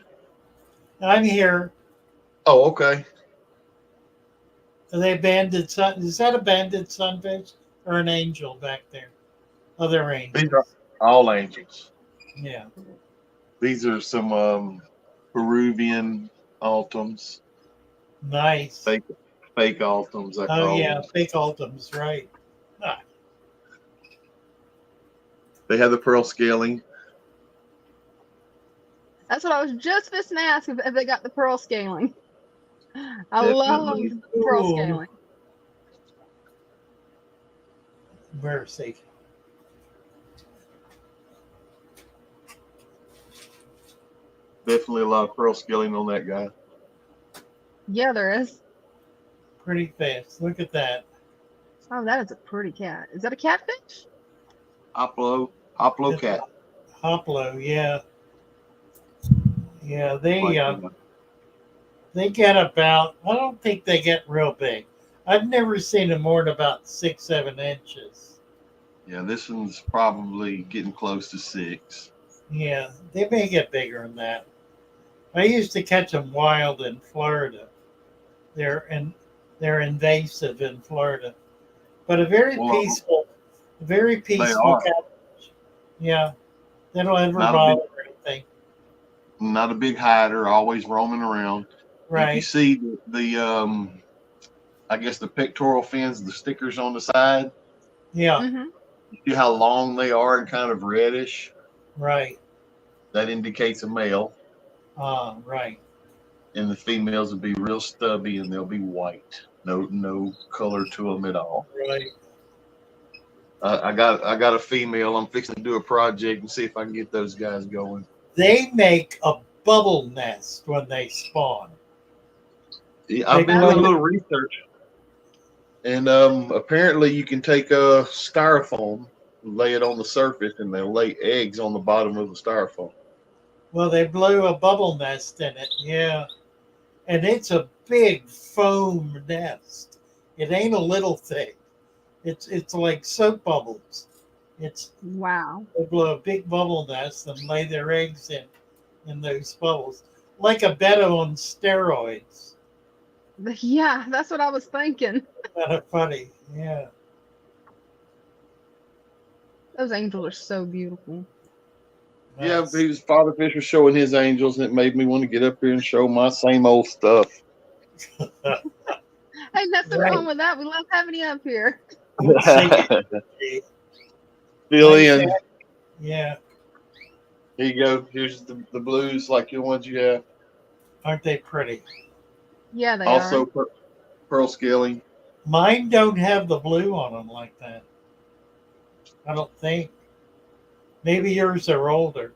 I'm here. Oh, okay. Are they banded sun? Is that a banded sunfish or an angel back there? Other angels. These are all angels. Yeah. These are some Peruvian altums. Nice. Fake altums, I Oh call yeah, them. fake ultims, right? Ah, They have the pearl scaling. That's what I was just fixing to ask if they got the pearl scaling. I love Definitely. pearl Ooh. scaling. mercy. Definitely a lot of pearl scaling on that guy. Yeah, there is. Pretty fast. Look at that. Oh, that is a pretty cat. Is that a catfish? Hoplo It's cat. Hoplo, yeah. Yeah, Like, they get about, I don't think they get real big. I've never seen them more than about 6-7 inches. yeah, this one's probably getting close to 6. Yeah, they may get bigger than that. I used to catch them wild in Florida. They're invasive in Florida, but a very Well, peaceful are. catfish. Yeah, they don't ever Not a bother or anything. Not a big hider, always roaming around. If you Right? see the I guess the pectoral fins, the stickers on the side, Yeah. Mm-hmm. you see how long they are and kind of reddish? Right. That indicates a male. Right. And the females will be real stubby and they'll be white. No color to them at all. Right. I got a female. I'm fixing to do a project and see if I can get those guys going. They make a bubble nest when they spawn. Yeah, I've been doing a little research, and apparently you can take a styrofoam, lay it on the surface, and they'll lay eggs on the bottom of the styrofoam. Well, they blew a bubble nest in it. Yeah. And it's a big foam nest. It ain't a little thing. It's like soap bubbles. Wow. They blow a big bubble nest and lay their eggs in those bubbles, like a bed on steroids. Yeah, that's what I was thinking. Kind of funny, yeah. Those angels are so beautiful. Yeah, Father Fish was showing his angels, and it made me want to get up here and show my same old stuff. Hey, nothing wrong with that. We love having you up here. Fill in. Yeah. Here you go. Here's the blues like the ones you have. Aren't they pretty? Yeah, they Also are. pearl scaling. Mine don't have the blue on them like that. I don't think. Maybe yours are older.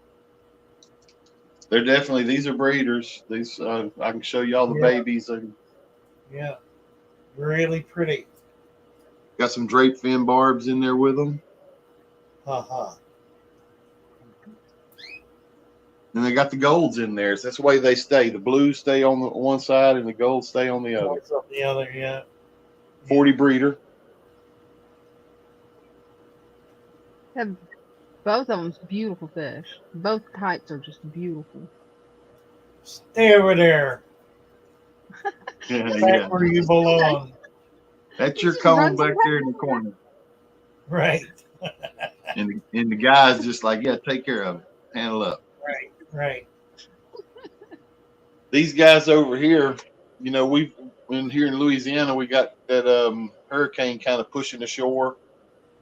They're definitely, these are breeders. These I can show you all the Yeah. babies. Yeah. Really pretty. Got some drape fin barbs in there with them. Uh-huh. And they got the golds in there. So that's the way they stay. The blues stay on the one side and the golds stay on the other. What's on the other, yeah. 40 breeder. Have both of them's beautiful fish. Both types are just beautiful. Stay over there. Back where you belong. That's your Just cone runs back around. there in the corner. Right. And the guy's just like, yeah, take care of it. Handle up. Right. These guys over here, you know, we've been here in Louisiana, we got that hurricane kind of pushing the shore.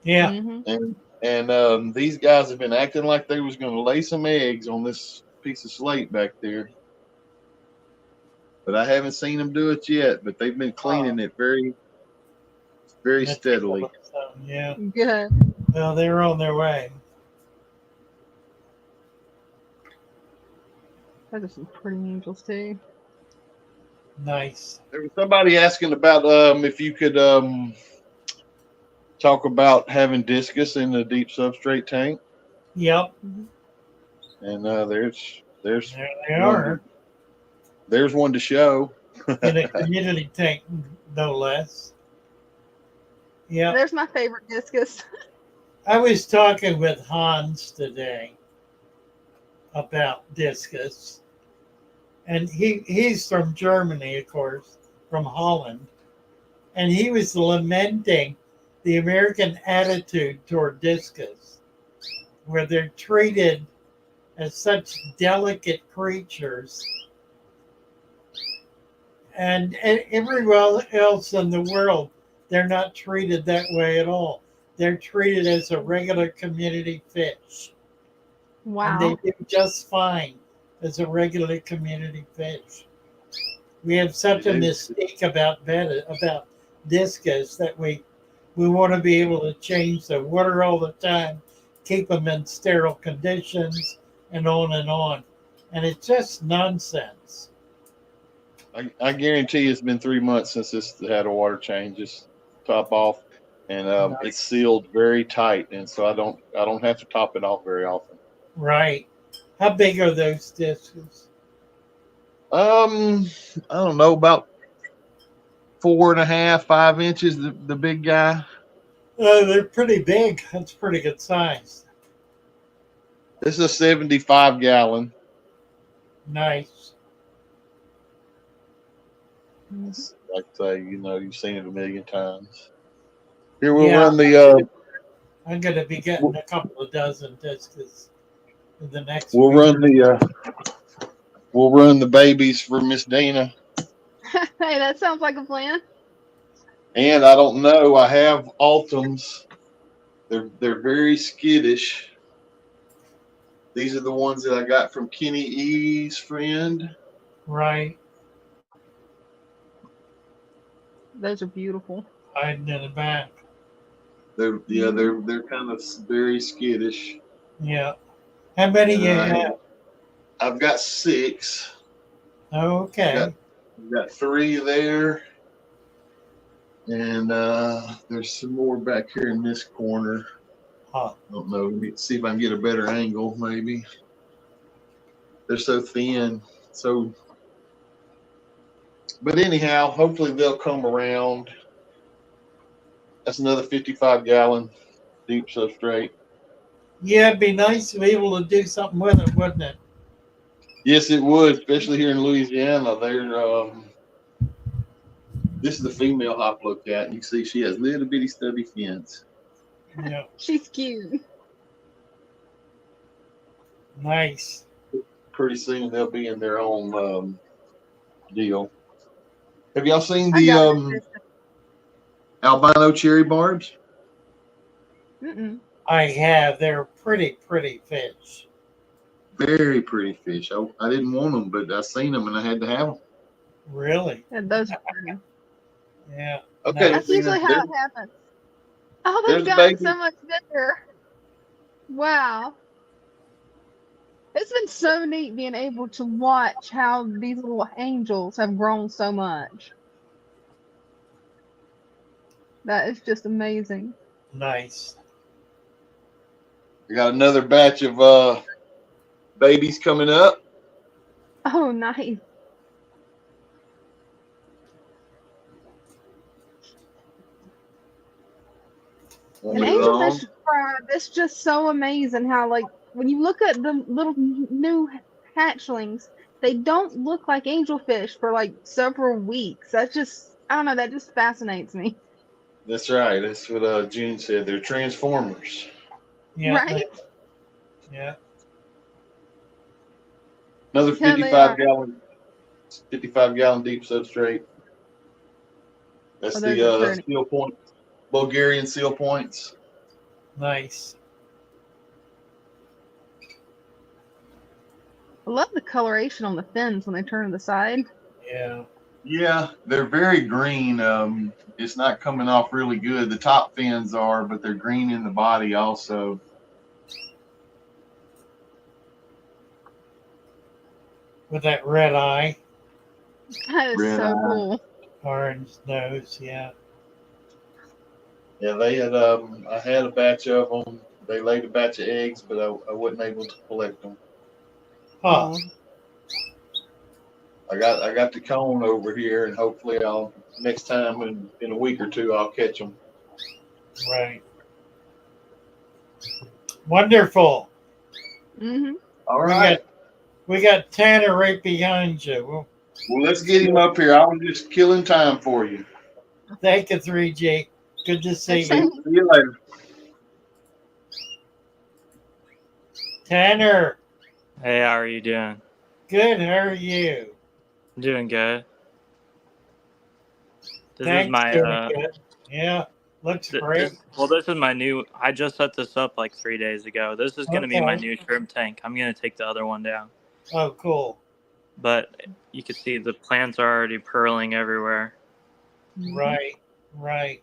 Yeah. Mhm. And these guys have been acting like they was going to lay some eggs on this piece of slate back there. But I haven't seen them do it yet, but they've been cleaning it very, very steadily. Yeah. Good. Well, they're on their way. Those are some pretty angels too. Nice. There was somebody asking about if you could talk about having discus in the deep substrate tank. Yep. And there's There they one are. there's one to show. In a community tank, no less. Yeah. There's my favorite discus. I was talking with Hans today about discus. And he's from Germany, of course, from Holland. And he was lamenting the American attitude toward discus, where they're treated as such delicate creatures. And everywhere else in the world, they're not treated that way at all. They're treated as a regular community fish. Wow. And they do just fine as a regular community fish. We have such a mystique about discus that we want to be able to change the water all the time, keep them in sterile conditions, and on and on. And it's just nonsense. I guarantee it's been 3 months since it's had a water change, just top off, and it's sealed very tight, and so I don't have to top it off very often. Right. How big are those discus? I don't know, about 4.5, 5 inches. The big guy. They're pretty big. That's pretty good size. This is a 75 gallon. Nice. Like I say, you know, you've seen it a million times. Here we'll run the. I'm going to be getting a couple of dozen discus in the next. We'll run the babies for Miss Dina. Hey, that sounds like a plan. And I don't know. I have Altums. They're very skittish. These are the ones that I got from Kenny E's friend. Right. Those are beautiful. Hiding in the back. They're kind of very skittish. Yeah. How many you have? I've got 6. Okay. I've got 3 there. And there's some more back here in this corner. Huh. I don't know. Let me see if I can get a better angle, maybe. They're so thin. But anyhow, hopefully they'll come around. That's another 55 gallon deep substrate. Yeah, it'd be nice to be able to do something with it, wouldn't it? Yes, it would, especially here in Louisiana. This is the female hoplo cat, and you can see she has little bitty stubby fins. Yeah. She's cute. Nice. Pretty soon they'll be in their own deal. Have y'all seen the albino cherry barbs? Mm-mm. I have. They're pretty fish. Very pretty fish. I didn't want them, but I seen them and I had to have them. Really? And those are pretty. Yeah. Okay. That's usually how it happens. Oh, they've there's the gotten baby. so much bigger. Wow. It's been so neat being able to watch how these little angels have grown so much. That is just amazing. Nice. We got another batch of babies coming up. Oh, nice. And angelfish fry, it's just so amazing how, like, when you look at the little new hatchlings, they don't look like angelfish for like several weeks. That's just, I don't know, that just fascinates me. That's right. That's what June said. They're transformers. Yeah. Right? Yeah. Another Yeah, they 55 gallon deep substrate. That's Oh, they're the pretty. seal point, Bulgarian seal points. Nice. I love the coloration on the fins when they turn to the side. Yeah. Yeah, they're very green. It's not coming off really good. The top fins are, but they're green in the body also. With that red eye, That is Red so eye. cool. orange nose. Yeah. Yeah, they had. I had a batch of them. They laid a batch of eggs, but I wasn't able to collect them. Huh. Oh. I got the cone over here, and hopefully I'll next time in a week or two I'll catch them. Right. Wonderful. Mm-hmm. All right. We got Tanner right behind you. Well, let's get him up here. I was just killing time for you. Thank you, 3G. Good to see See you. you later. Tanner, Hey, how are you doing? good. How are you? I'm doing good. This is Thanks, my doing good. Yeah, looks great. this is my new. I just set this up like 3 days ago. This is going to be my Okay. new shrimp tank. I'm going to take the other one down. Oh, cool. But you can see the plants are already pearling everywhere. Right, right.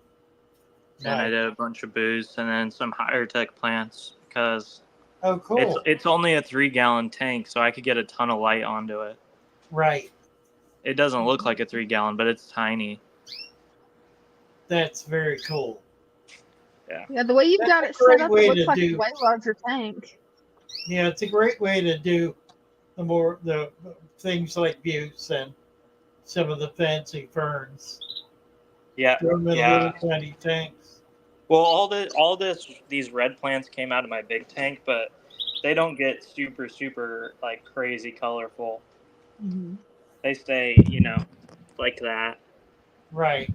And I Nice. did a bunch of booze and then some higher tech plants because Oh, cool. it's only a 3-gallon tank, so I could get a ton of light onto it. Right. It doesn't look like a 3-gallon, but it's tiny. That's very cool. Yeah. Yeah, the way you've got it set up, it looks like a way larger tank. Yeah, it's a great way to do the things like butts and some of the fancy ferns. Yeah. Throw them in little tiny tanks. Well, these red plants came out of my big tank, but they don't get super like crazy colorful. Mm-hmm. They stay, like that. Right.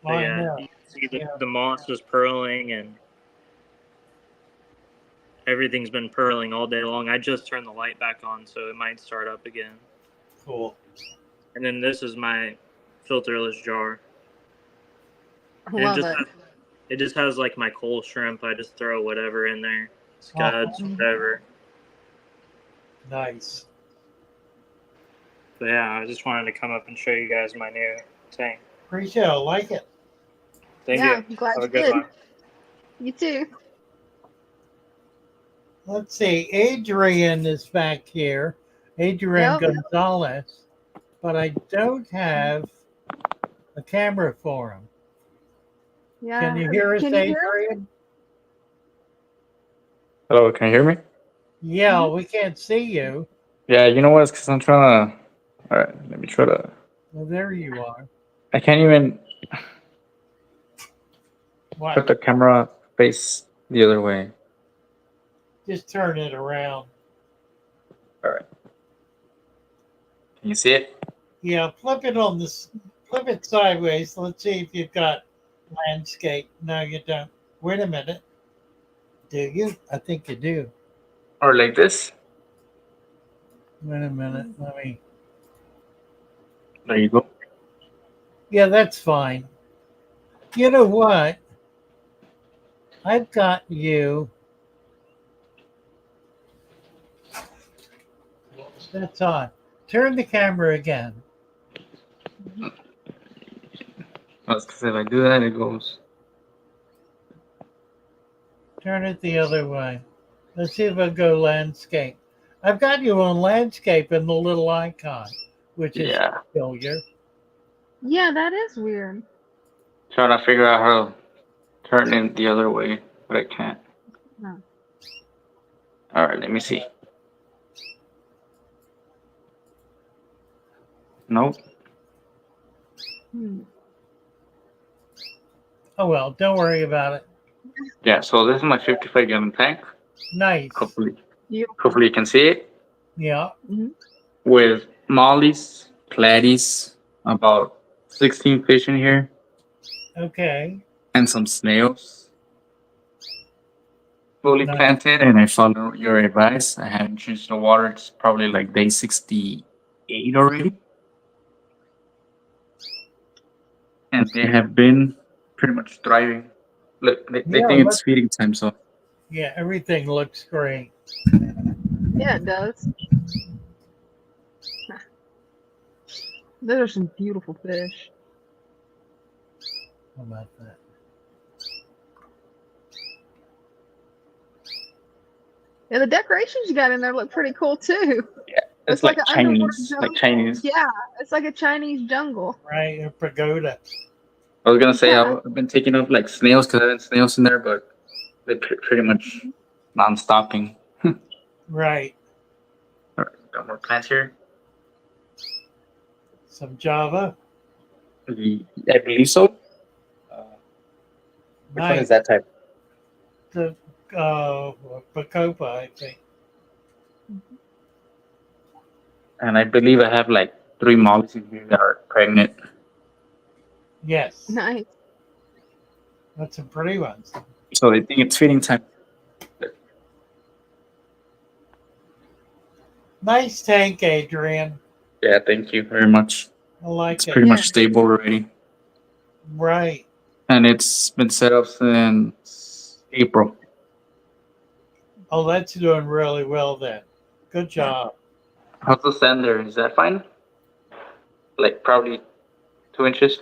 But yeah, you can see the moss is pearling and everyth's been pearling all day long. I just turned the light back on, so it might start up again. Cool. And then this is my filterless jar. I love it. It just has like my coal shrimp. I just throw whatever in there, scuds, whatever. Nice. But yeah, I just wanted to come up and show you guys my new tank. Appreciate it. I like it. Thank yeah, you. I'm glad Have you a good did. one. You too. Let's see. Adrian is back here. Adrian Gonzalez. But I don't have a camera for him. Yeah. Can you hear us, Adrian? Hello, can you hear me? Yeah, we can't see you. Yeah, you know what? It's because I'm trying to. All right, let me try to. Well, there you are. I can't even What? put the camera face the other way. Just turn it around. All right. Can you see it? Yeah, flip it sideways. Let's see if you've got landscape. No, you don't. Wait a minute. Do you? I think you do. Or like this? Wait a minute. Let me. There you go. Yeah, that's fine. You know what? I've got you. That's on. Turn the camera again. That's because if I do that, it goes. Turn it the other way. Let's see if I go landscape. I've got you on landscape in the little icon, which is familiar. Yeah, that is weird. Trying to figure out how to turn it the other way, but I can't. No. All right, let me see. Nope. Oh well, don't worry about it. Yeah, so this is my 55-gallon tank. Nice. Hopefully you can see it. Yeah. with mollies, platies, about 16 fish in here, Okay. and some snails. Fully Nice. planted, and I follow your advice. I haven't changed the water. It's probably like day 68 already. And they have been pretty much thriving. Look, they Yeah. think it's feeding time, so Yeah. Everything looks great. Yeah, it does. Those are some beautiful fish. How about that? Yeah, the decorations you got in there look pretty cool too. it's like like an underwater Chinese, jungle. like Chinese. Yeah, it's like a Chinese jungle. Right. A pagoda. I was gonna say Yeah. I've been taking up like snails because I had snails in there, but they're pretty much non-stopping. Right. All right, got more plants here. Some Java. I believe so. Which one is Nice. that type? The Bacopa, I think. And I believe I have like 3 mollies in here that are pregnant. Yes. Nice. That's some pretty ones. So they think it's feeding time. Nice tank, Adrian. Yeah, thank you very much. I like It's it. pretty Yeah. much stable already. Right. And it's been set up since April. Oh, that's doing really well then. Good job. How's the sand there? Is that fine? Like probably 2 inches?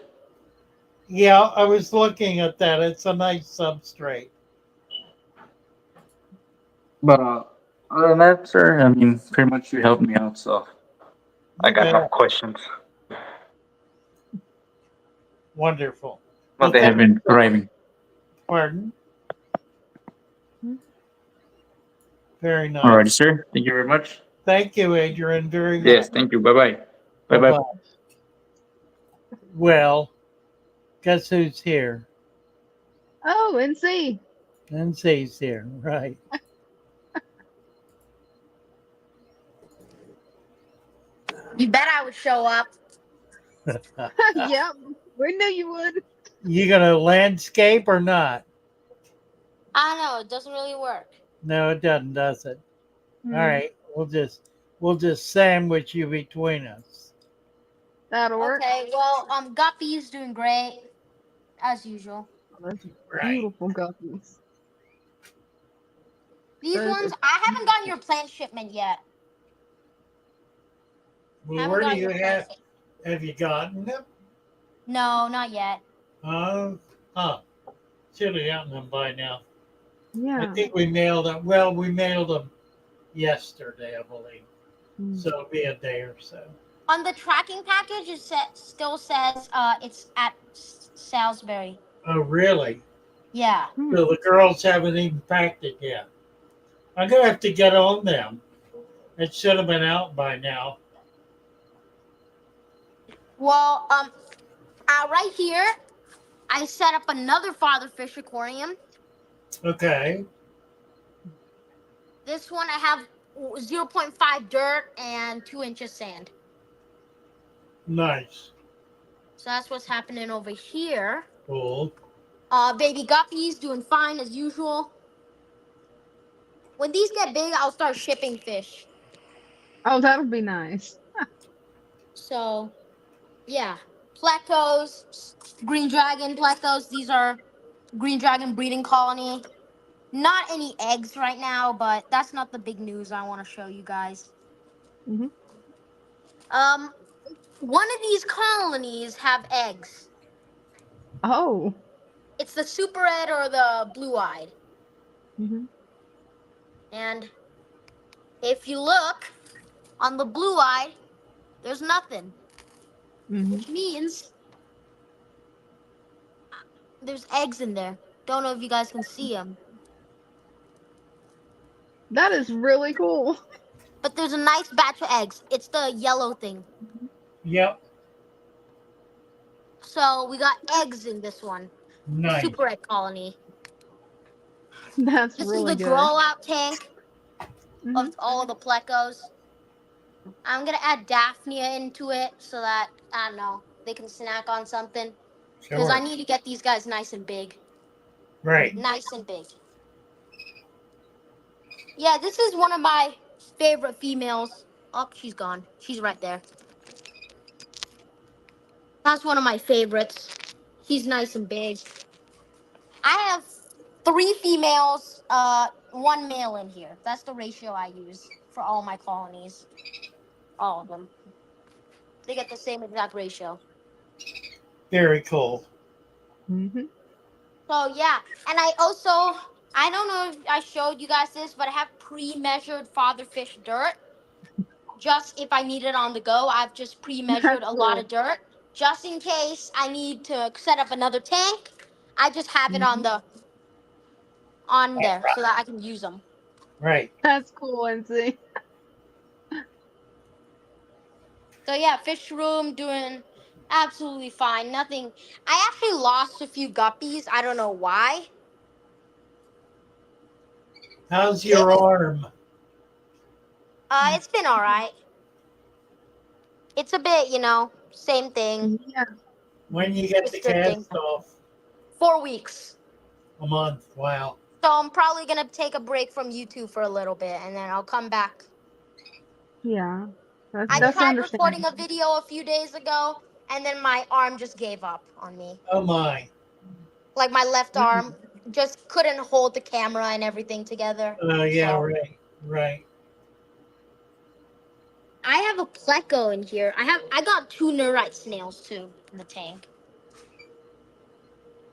Yeah, I was looking at that. It's a nice substrate. But other than that, sir, I mean, pretty much you helped me out, so I got no Okay. questions. Wonderful. But they have been thriving. Pardon? Very nice. Alrighty, sir. Thank you very much. Thank you, Adrian, very much. Yes, thank you. Bye-bye. Bye-bye. Bye-bye. Well, guess who's here? Oh, NC. NC's here, right. You bet I would show up. Yep, we knew you would. You gonna landscape or not? I don't know. It doesn't really work. No, it doesn't, does it? Hmm. All right, we'll just sandwich you between us. That'll work. Okay. Well, Guppy's doing great as usual. Those Right. beautiful guppies. These Those ones, are I haven't gotten your plant shipment yet. Well, Haven't where do gotten you your plant shipment. have you gotten them? No, not yet. Should have gotten them by now. Yeah. I think we mailed them. Well, we mailed them yesterday, I believe. Mm. So it'll be a day or so. On the tracking package, it still says it's at Salisbury. Oh, really? Yeah. So the girls haven't even packed it yet. I'm gonna have to get on them. It should have been out by now. Well, right here, I set up another Father Fish aquarium. Okay. This one I have 0.5 dirt and 2 inches sand. Nice. So that's what's happening over here. Cool. Baby Guppy's doing fine as usual. When these get big, I'll start shipping fish. Oh, that would be nice. So, yeah. Plecos, green dragon plecos. These are green dragon breeding colony. Not any eggs right now, but that's not the big news I want to show you guys. Mm-hmm. One of these colonies have eggs. Oh. It's the super red or the blue-eyed. Mm-hmm. And if you look on the blue-eyed, there's nothing. Mm-hmm. Which means there's eggs in there. Don't know if you guys can see them. That is really cool. But there's a nice batch of eggs. It's the yellow thing. Yep. So we got eggs in this one. Nice. The super red colony. That's This really is the good. grow out tank of all of the plecos. I'm gonna add Daphnia into it so that I don't know they can snack on something. Because I Sure. need to get these guys nice and big. Right. Nice and big. Yeah, this is one of my favorite females. Oh, she's gone. She's right there. That's one of my favorites. She's nice and big. I have 3 females, one male in here. That's the ratio I use for all my colonies. All of them. They get the same exact ratio. Very cool. Mm-hmm. So yeah, and I don't know if I showed you guys this, but I have pre-measured father fish dirt. Just if I need it on the go, I've just pre-measured That's a lot of cool. dirt, just in case I need to set up another tank. I just have it Mm-hmm. on there so that I can use them. Right. That's cool, and see. So yeah, fish room doing absolutely fine. Nothing. I actually lost a few guppies. I don't know why. How's It your arm? it's been all right. It's a bit, same thing. Yeah. When you get the Restricting. cast off? 4 weeks. A month. Wow. So I'm probably gonna take a break from YouTube for a little bit, and then I'll come back. Yeah. I That's tried recording understandable. a video a few days ago, and then my arm just gave up on me. Oh my. Like my left arm just couldn't hold the camera and everything together. Oh yeah. So Right. Right. I have a pleco in here. I got 2 neurite snails too in the tank.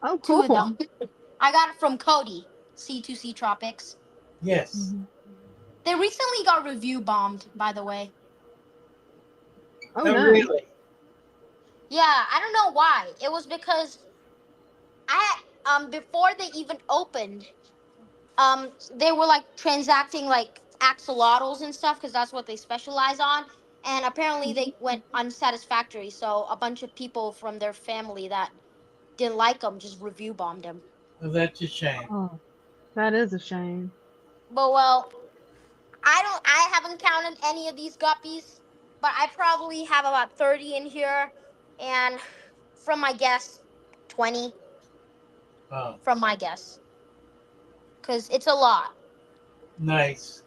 Oh, 2 of cool. them. I got it from Cody, C2C Tropics. Yes. Mm-hmm. They recently got review bombed, by the way. Oh, Oh nice. really? Yeah, I don't know why. It was because before they even opened, they were like transacting like axolotls and stuff because that's what they specialize on. And apparently they went unsatisfactory. So a bunch of people from their family that didn't like them just review bombed them. Oh, that's a shame. Oh, that is a shame. But well, I haven't counted any of these guppies, but I probably have about 30 in here, and from my guess, 20 Oh, from my guess, because it's a lot. nice.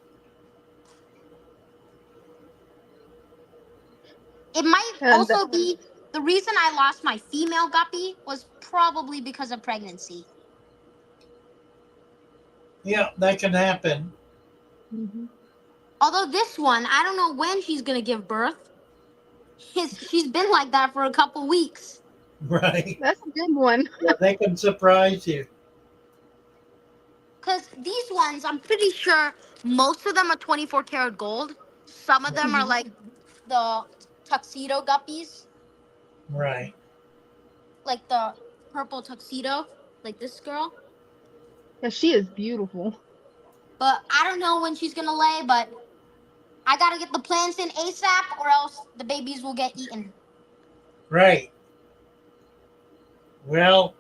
It might And also be the reason I lost my female guppy was probably because of pregnancy. Yeah, that can happen. mm-hmm. Although this one, I don't know when she's gonna give birth. She's been like that for a couple weeks. Right. That's a good one. Yeah, they can surprise you. Because these ones, I'm pretty sure most of them are 24 karat gold. Some of them are Mhm. like the tuxedo guppies, Right. like the purple tuxedo, like this girl. Yeah, she is beautiful. But I don't know when she's gonna lay, but I gotta get the plants in ASAP or else the babies will get eaten. Right. Well,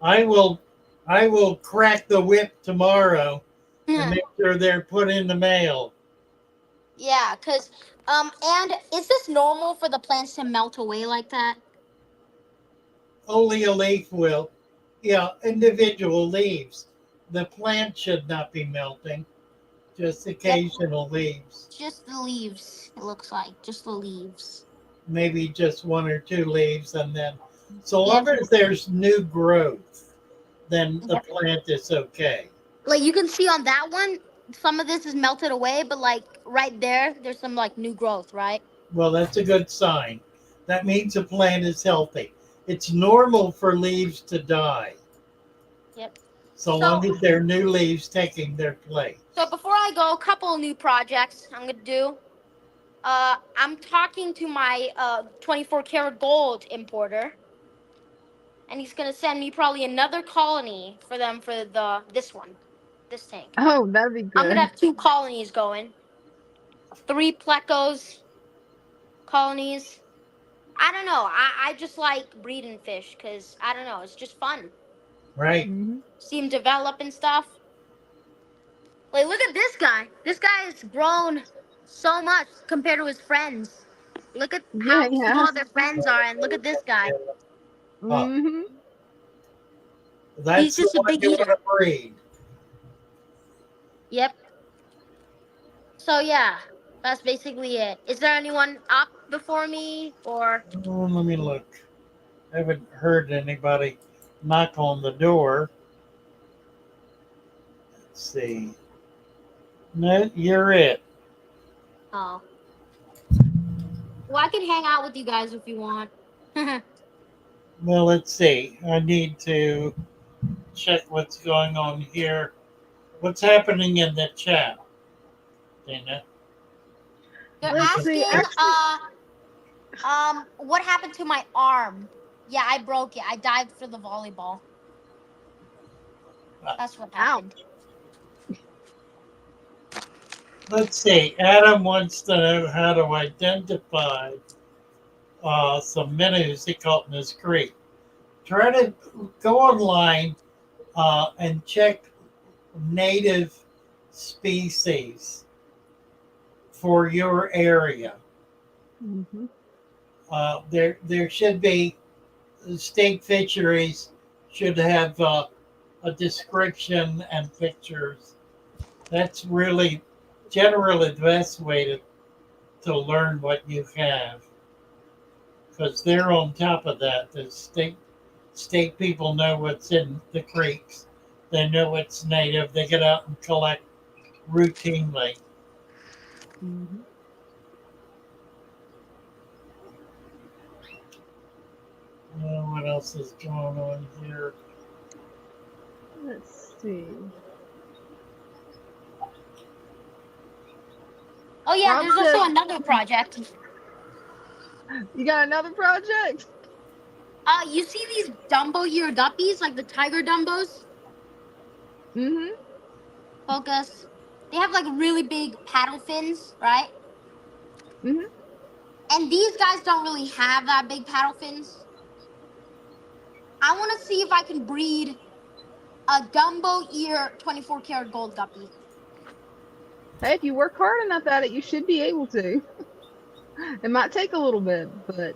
I will I will crack the whip tomorrow and make sure they're put in the mail. Yeah, because, and is this normal for the plants to melt away like that? Only a leaf will. Yeah, individual leaves. The plant should not be melting. Just occasional leaves. Just the leaves, it looks like. Just the leaves. Maybe just 1 or 2 leaves, and then so long as there's new growth, then the plant is okay. Like you can see on that one, some of this is melted away, but like right there, there's some like new growth, right? Well, that's a good sign. That means the plant is healthy. It's normal for leaves to die, Yep. so long as there are new leaves taking their place. So before I go, a couple of new projects I'm gonna do. I'm talking to my 24 karat gold importer, and he's gonna send me probably another colony for them for this tank. Oh, that'd be I'm gonna good. have 2 colonies going, 3 plecos colonies. I don't know. I just like breeding fish because I don't know. It's just fun. Right. Mm-hmm. See him develop and stuff. Like, look at this guy. This guy has grown so much compared to his friends. Look at Yeah, how yeah. small their friends are, and look at this guy. Mm-hmm. That's He's the just a one big you want eater. to breed. Yep. So yeah, that's basically it. Is there anyone up before me, or? Let me look. I haven't heard anybody knock on the door. Let's see. No, you're it. Oh. Well, I can hang out with you guys if you want. Well, let's see. I need to check what's going on here. What's happening in the chat, Dana? They're Let's see. asking, what happened to my arm? Yeah, I broke it. I dived for the volleyball. That's what happened. Let's see. Adam wants to know how to identify some minnows he caught in his creek. Try to go online and check native species for your area. Mm-hmm. There should be state fisheries should have a description and pictures. That's really generally the best way to learn what you have, because they're on top of that. The state people know what's in the creeks. They know what's native. They get out and collect routinely. Mm-hmm. What else is going on here? Let's see. Oh yeah, Rob there's said- also another project. You got another project? You see these Dumbo ear guppies, like the tiger Dumbos? Mm-hmm. Focus. They have like really big paddle fins, right? Mm-hmm. And these guys don't really have that big paddle fins. I want to see if I can breed a Dumbo ear 24 karat gold guppy. Hey, if you work hard enough at it, you should be able to. It might take a little bit, but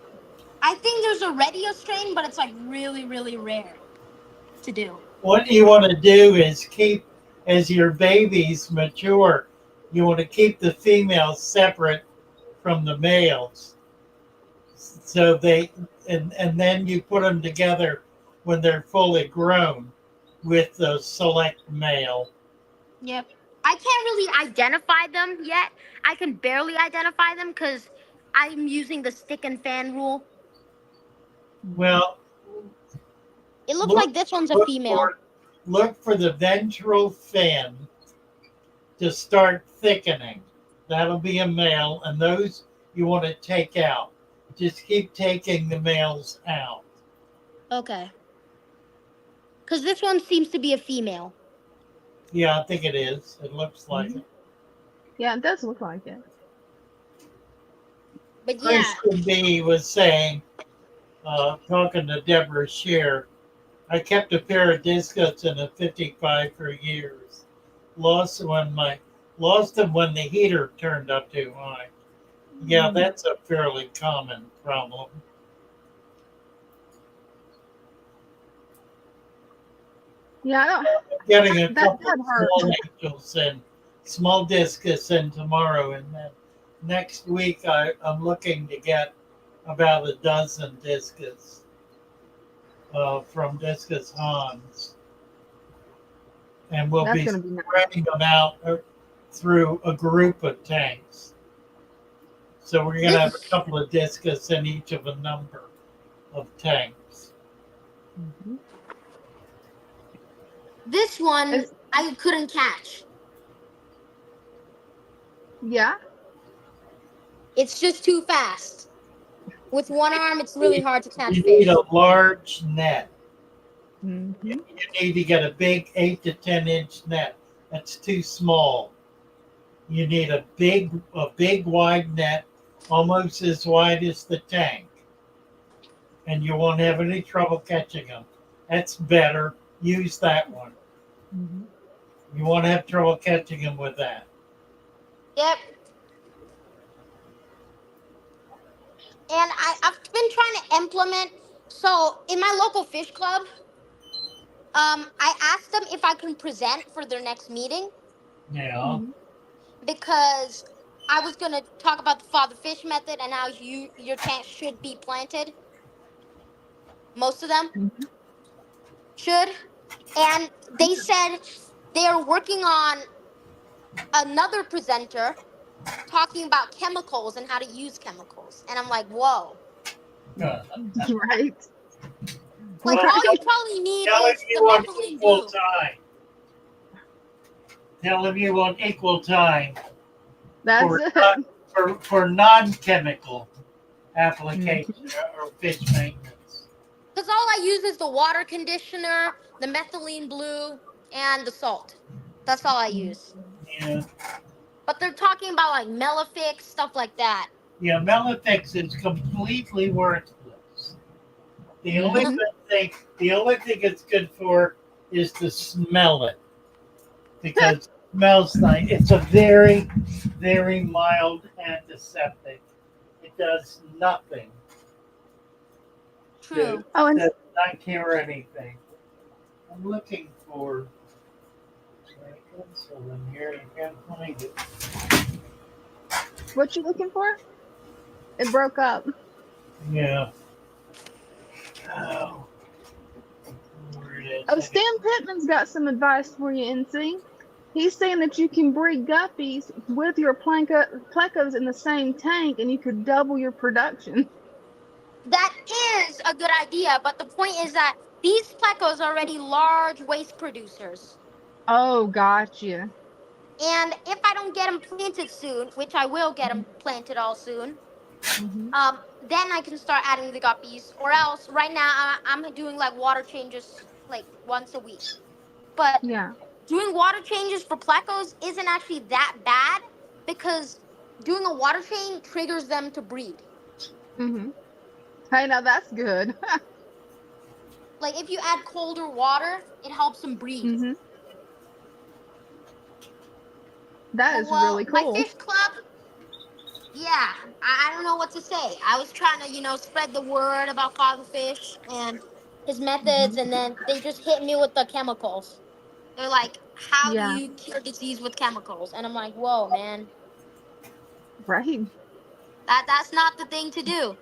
I think there's already a strain, but it's like really, really rare to do. What you want to do is keep, as your babies mature, you want to keep the females separate from the males. So and then you put them together when they're fully grown with the select male. Yep. I can't really identify them yet. I can barely identify them because I'm using the stick and fan rule. Well, It looks like this one's a female. Look for the ventral fin to start thickening. That'll be a male, and those you want to take out. Just keep taking the males out. Okay. Because this one seems to be a female. Yeah, I think it is. It looks like it. yeah, it does look like it. But yeah. Christian B was saying, talking to Deborah Shear, I kept a pair of Discus in a 55 for years. Lost them when the heater turned up too high. Yeah, that's a fairly common problem. Yeah, I don't. Getting a That couple does of hurt. small angels and small Discus in tomorrow, and then next week I'm looking to get about a dozen Discus from Discus Hans, and we'll That's be gonna be nice. spreading them out through a group of tanks. So we're going to have a couple of Discus in each of a number of tanks. Mm-hmm. This one I couldn't catch. Yeah. It's just too fast. With one arm, it's really hard to catch You fish. need a large net. Mm-hmm. You need to get a big 8 to 10 inch net. That's too small. You need a big wide net, almost as wide as the tank, and you won't have any trouble catching them. That's better. Use that one. Mm-hmm. You won't have trouble catching them with that. Yep. And I've been trying to implement. So in my local fish club, I asked them if I can present for their next meeting Yeah. because I was gonna talk about the Father Fish method and how your tank should be planted. Most of them should, and they said they are working on another presenter talking about chemicals and how to use chemicals, and I'm like, whoa. Right. Like all you Right. probably need Tell him is the you want methylene equal blue. time. Tell him you want equal time That's for it. for non-chemical application or fish maintenance. Because all I use is the water conditioner, the methylene blue, and the salt. That's all I use. Yeah. But they're talking about like Melifix, stuff like that. Yeah, Melifix is completely worthless. The only thing it's good for is to smell it because it smells like it's a very, very mild antiseptic. It does nothing. True. It does not cure anything. I'm looking for so in here. I can't find it. What you looking for? It broke up. Yeah. Oh. Where it is. Oh, Stan Pittman's got some advice for you, NC. He's saying that you can breed guppies with your plecos in the same tank and you could double your production. That is a good idea, but the point is that these plecos are already large waste producers. Oh, gotcha. And if I don't get them planted soon, which I will get them planted all soon, then I can start adding the guppies. Or else, right now I'm doing like water changes like once a week. But Yeah. doing water changes for plecos isn't actually that bad because doing a water change triggers them to breed. Hey, now that's good. Like if you add colder water, it helps them breed. That is Well, really my cool. fish club, yeah, I don't know what to say. I was trying to, spread the word about Father Fish and his methods, and then they just hit me with the chemicals. They're like, how do Yeah. you cure disease with chemicals? And I'm like, whoa, man. Right. That's not the thing to do.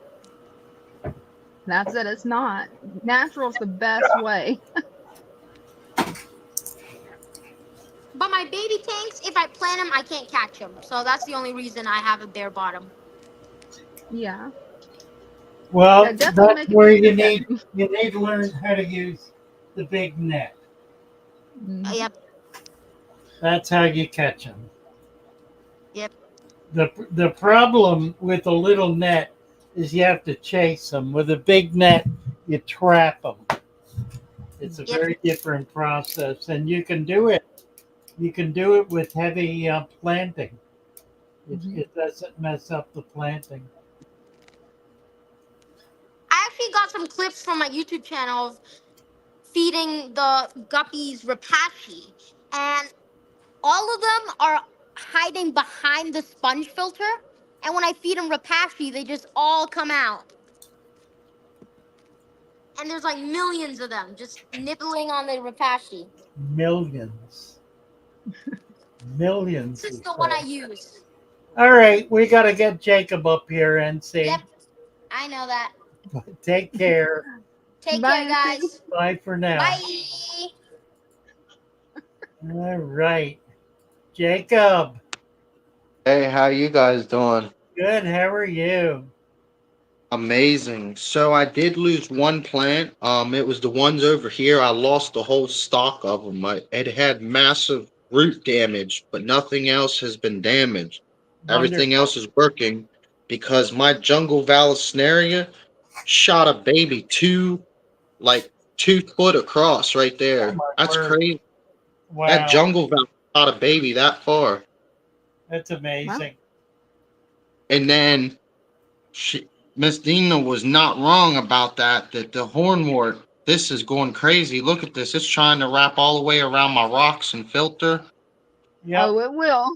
That's it. It's not. Natural's the best way. But my baby tanks, if I plant them, I can't catch them. So that's the only reason I have a bare bottom. Yeah. Well, Yeah, definitely that's make it where easier you to catch need to learn how to use the big net. Yep. That's how you catch them. Yep. The problem with a little net is you have to chase them. With a big net, you trap them. It's a very different process, and you can do it. You can do it with heavy planting. It doesn't mess up the planting. I actually got some clips from my YouTube channel of feeding the guppies rapashi, and all of them are hiding behind the sponge filter. And when I feed them rapashi, they just all come out. And there's like millions of them just nibbling on the rapashi. Millions. Millions. This is the one I use. All right, we got to get Jacob up here and see. Yep, I know that. Take care. Take care, guys. Bye for now. Bye. All right, Jacob. Hey, how you guys doing? Good. How are you? Amazing. So I did lose one plant. It was the ones over here. I lost the whole stock of them. It had massive root damage, but nothing else has been damaged. Everything else is working because my jungle vallisneria shot a baby 2 foot across right there. That's crazy. Wow. That jungle val shot a baby that far. That's amazing. And then Miss Dina was not wrong about that the hornwort, this is going crazy. Look at this. It's trying to wrap all the way around my rocks and filter. Yep. Oh, it will.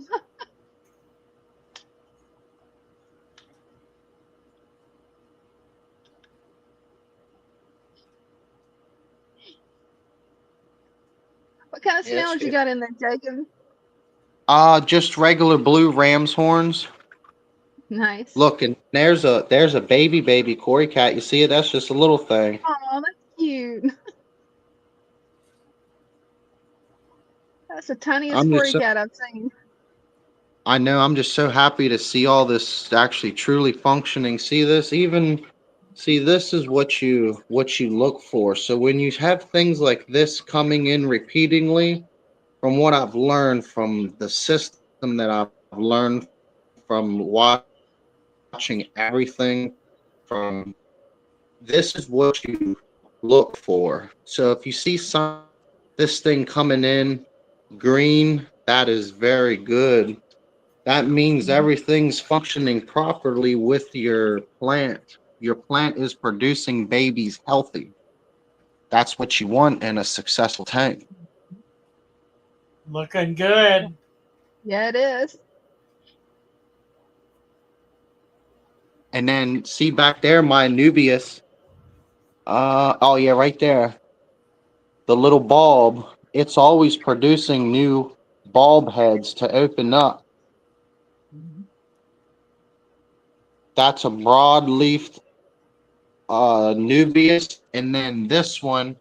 kind of It's snails you got in there, Jacob? just regular blue ram's horns. Nice. Look, and there's a baby Cory cat. You see it? That's just a little thing. Oh, that's cute. That's the tiniest I'm just Cory so, cat I've seen. I know. I'm just so happy to see all this actually truly functioning. See this? This is what you look for. So when you have things like this coming in repeatedly, from what I've learned from the system that I've learned from watching everything from, this is what you look for. So if you see this thing coming in green, that is very good. That means everything's functioning properly with your plant. Your plant is producing babies healthy. That's what you want in a successful tank. Looking good. Yeah, it is. And then see back there, my Anubias. Oh yeah, right there. The little bulb. It's always producing new bulb heads to open up. That's a broad-leafed Nubius, and then this one,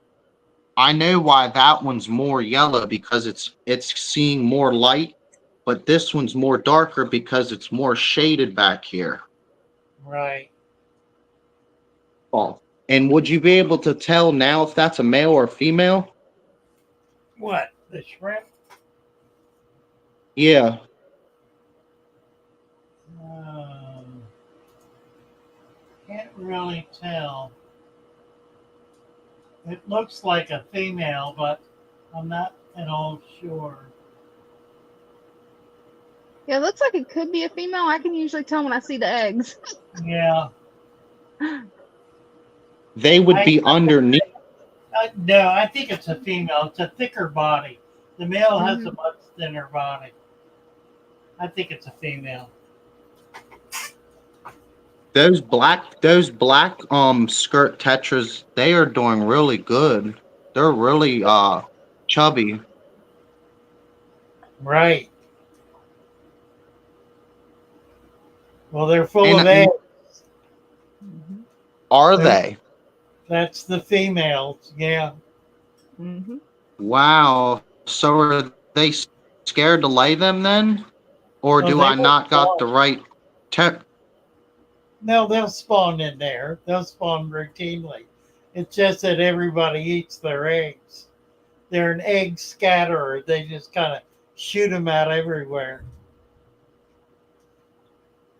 I know why that one's more yellow because it's seeing more light, but this one's more darker because it's more shaded back here. Right. Oh, and would you be able to tell now if that's a male or a female? What? The shrimp? Yeah. Can't really tell. It looks like a female, but I'm not at all sure. Yeah, it looks like it could be a female. I can usually tell when I see the eggs. Yeah. They would be underneath. No, I think it's a female. It's a thicker body. The male has a much thinner body. I think it's a female. Those black skirt tetras, they are doing really good. They're really chubby. Right. Well, they're full of eggs. Are they? That's the females, yeah. Wow. So are they scared to lay them then? Or No, do they I won't not got the spawn. right No, they'll spawn in there. They'll spawn routinely. It's just that everybody eats their eggs. They're an egg scatterer. They just kind of shoot them out everywhere.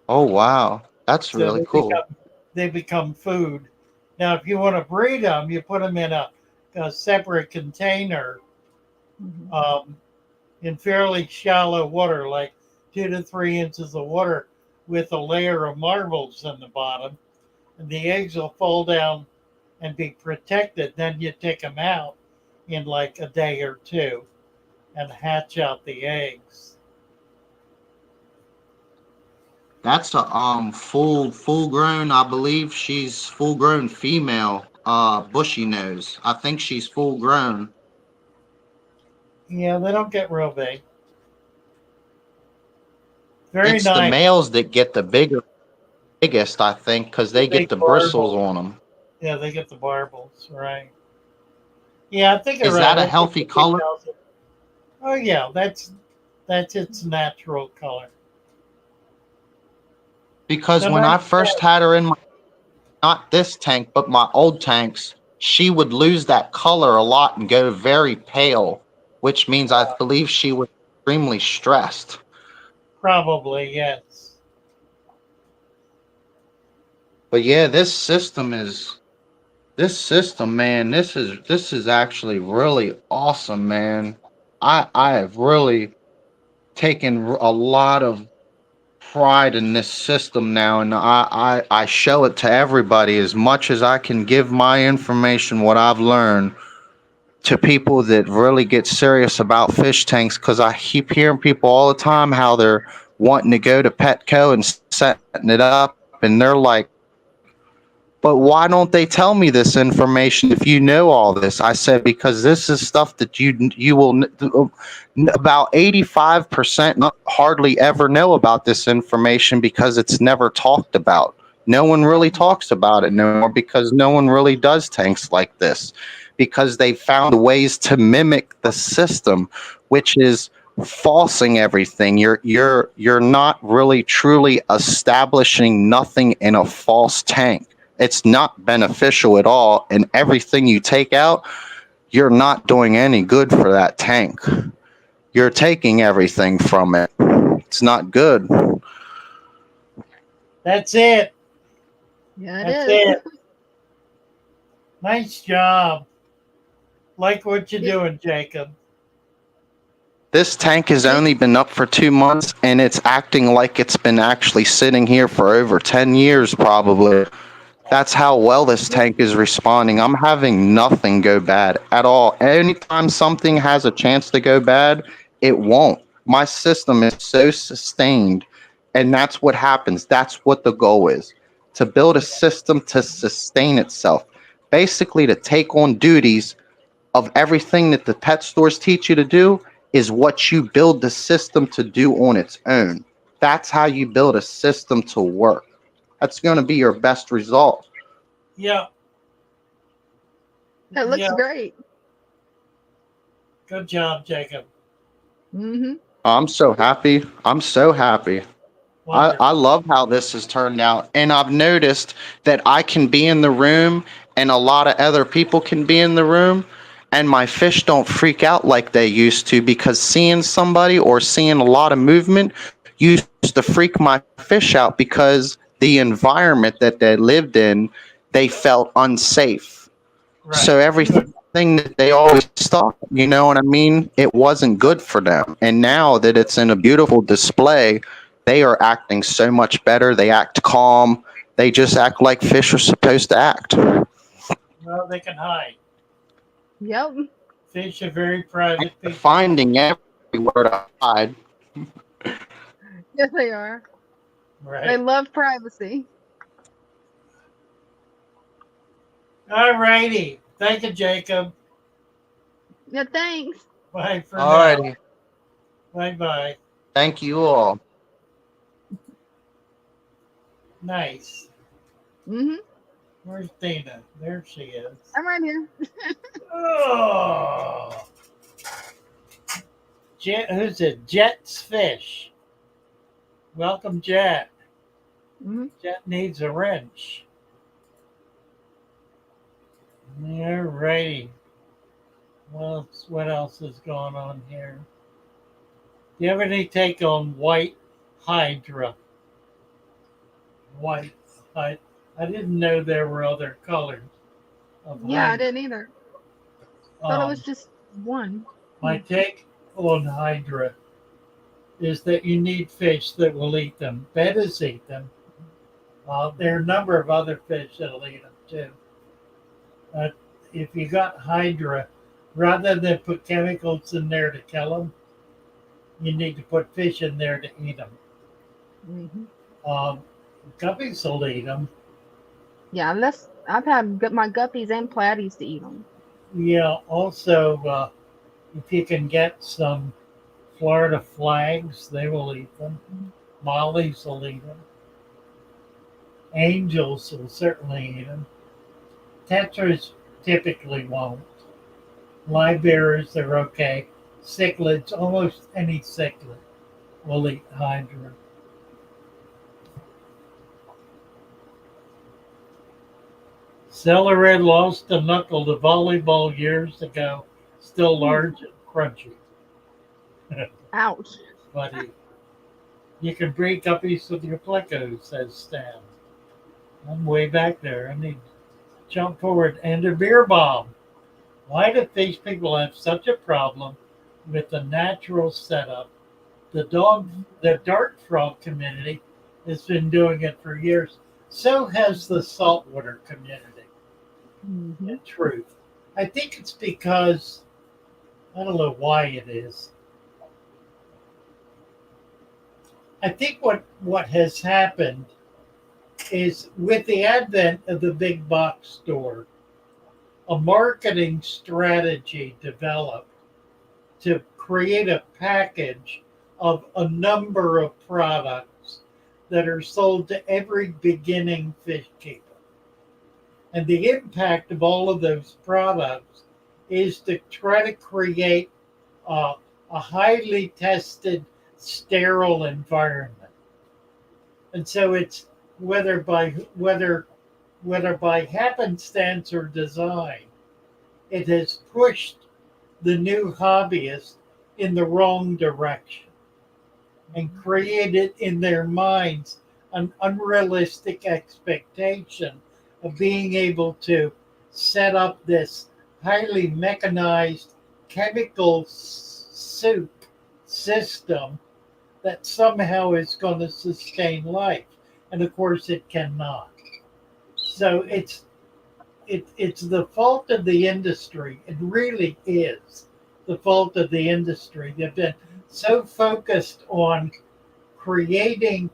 Oh wow. That's So really cool. they become food. Now, if you want to breed them, you put them in a separate container in fairly shallow water, like 2 to 3 inches of water, with a layer of marbles in the bottom. And the eggs will fall down and be protected. Then you take them out in like a day or two and hatch out the eggs. That's a full grown, I believe she's full grown female, bushy nose. I think she's full grown. Yeah, they don't get real big. Very It's nice. the males that get the biggest, I think, because they get Big the bristles barbels. on them. Yeah, they get the barbels, right? Yeah, I think Is you're that right. a I think healthy the color? females Oh yeah, that's its natural color. Because when I Sometimes first had her in my, not this tank, but my old tanks, she would lose that color a lot and go very pale, which means I believe she was extremely stressed. probably yes. But yeah, this system, man, this is actually really awesome, man. I have really taken a lot of pride in this system now, and I show it to everybody as much as I can give my information, what I've learned, to people that really get serious about fish tanks, because I keep hearing people all the time how they're wanting to go to Petco and setting it up, and they're like, but why don't they tell me this information if you know all this? I said, because this is stuff that you will about 85% not hardly ever know about this information because it's never talked about. No one really talks about it no more because no one really does tanks like this, because they found ways to mimic the system, which is falsing everything. You're not really truly establishing nothing in a false tank. It's not beneficial at all, and everything you take out, you're not doing any good for that tank. You're taking everything from it. It's not good. That's it. Yeah, That's it is. it. Nice job. Like what you're doing, Jacob. This tank has only been up for 2 months, and it's acting like it's been actually sitting here for over 10 years, probably. That's how well this tank is responding. I'm having nothing go bad at all. Anytime something has a chance to go bad, it won't. My system is so sustained, and that's what happens. That's what the goal is, to build a system to sustain itself, basically to take on duties of everything that the pet stores teach you to do is what you build the system to do on its own. That's how you build a system to work. That's going to be your best result. Yeah. That looks great. Good job, Jacob. Mm-hmm. I'm so happy. I'm so happy. I love how this has turned out. And I've noticed that I can be in the room and a lot of other people can be in the room, and my fish don't freak out like they used to, because seeing somebody or seeing a lot of movement used to freak my fish out because the environment that they lived in, they felt unsafe. Right. So everything that they always thought, you know what I mean? It wasn't good for them. And now that it's in a beautiful display, they are acting so much better. They act calm. They just act like fish are supposed to act. Well, they can hide. Yep. Fish are very private people. Finding everywhere to hide. Yes, they are. Right. They love privacy. All righty. Thank you, Jacob. Yeah, thanks. Bye for Alrighty. now. Bye-bye. Thank you all. Nice. Mm-hmm. Where's Dina? There she is. I'm right here. Oh. Who's it? Jet's Fish. Welcome, Jet. Mm-hmm. Jet needs a wrench. All righty. Well, what else is going on here? Do you have any take on white hydra? White. I didn't know there were other colors of Yeah, I hydra. didn't either. Thought it was just one. My take on hydra is that you need fish that will eat them. Bettas eat them. There are a number of other fish that'll eat them too. But if you got hydra, rather than put chemicals in there to kill them, you need to put fish in there to eat them. Mm-hmm. Guppies will eat them. Yeah, unless I've had my guppies and platies to eat them. Yeah, also, if you can get some Florida flags, they will eat them. Mollies will eat them. Angels will certainly eat them. Tetras typically won't. Live bearers, they're okay. Cichlids, almost any cichlid will eat hydra. Celery lost a knuckle to volleyball years ago. Still large and crunchy. Ouch. Buddy. You can break guppies with your plecos, says Stan. I'm way back there. I need to jump forward. And a beer bomb. Why do fish people have such a problem with the natural setup? The dart frog community has been doing it for years. So has the saltwater community. Mm-hmm. In truth, I think it's because I don't know why it is. I think what has happened is with the advent of the big box store, a marketing strategy developed to create a package of a number of products that are sold to every beginning fish keeper. And the impact of all of those products is to try to create a highly tested, sterile environment. And so it's whether by happenstance or design, it has pushed the new hobbyist in the wrong direction and created in their minds an unrealistic expectation of being able to set up this highly mechanized chemical soup system that somehow is going to sustain life. And of course it cannot. So it's the fault of the industry. It really is the fault of the industry. They've been so focused on creating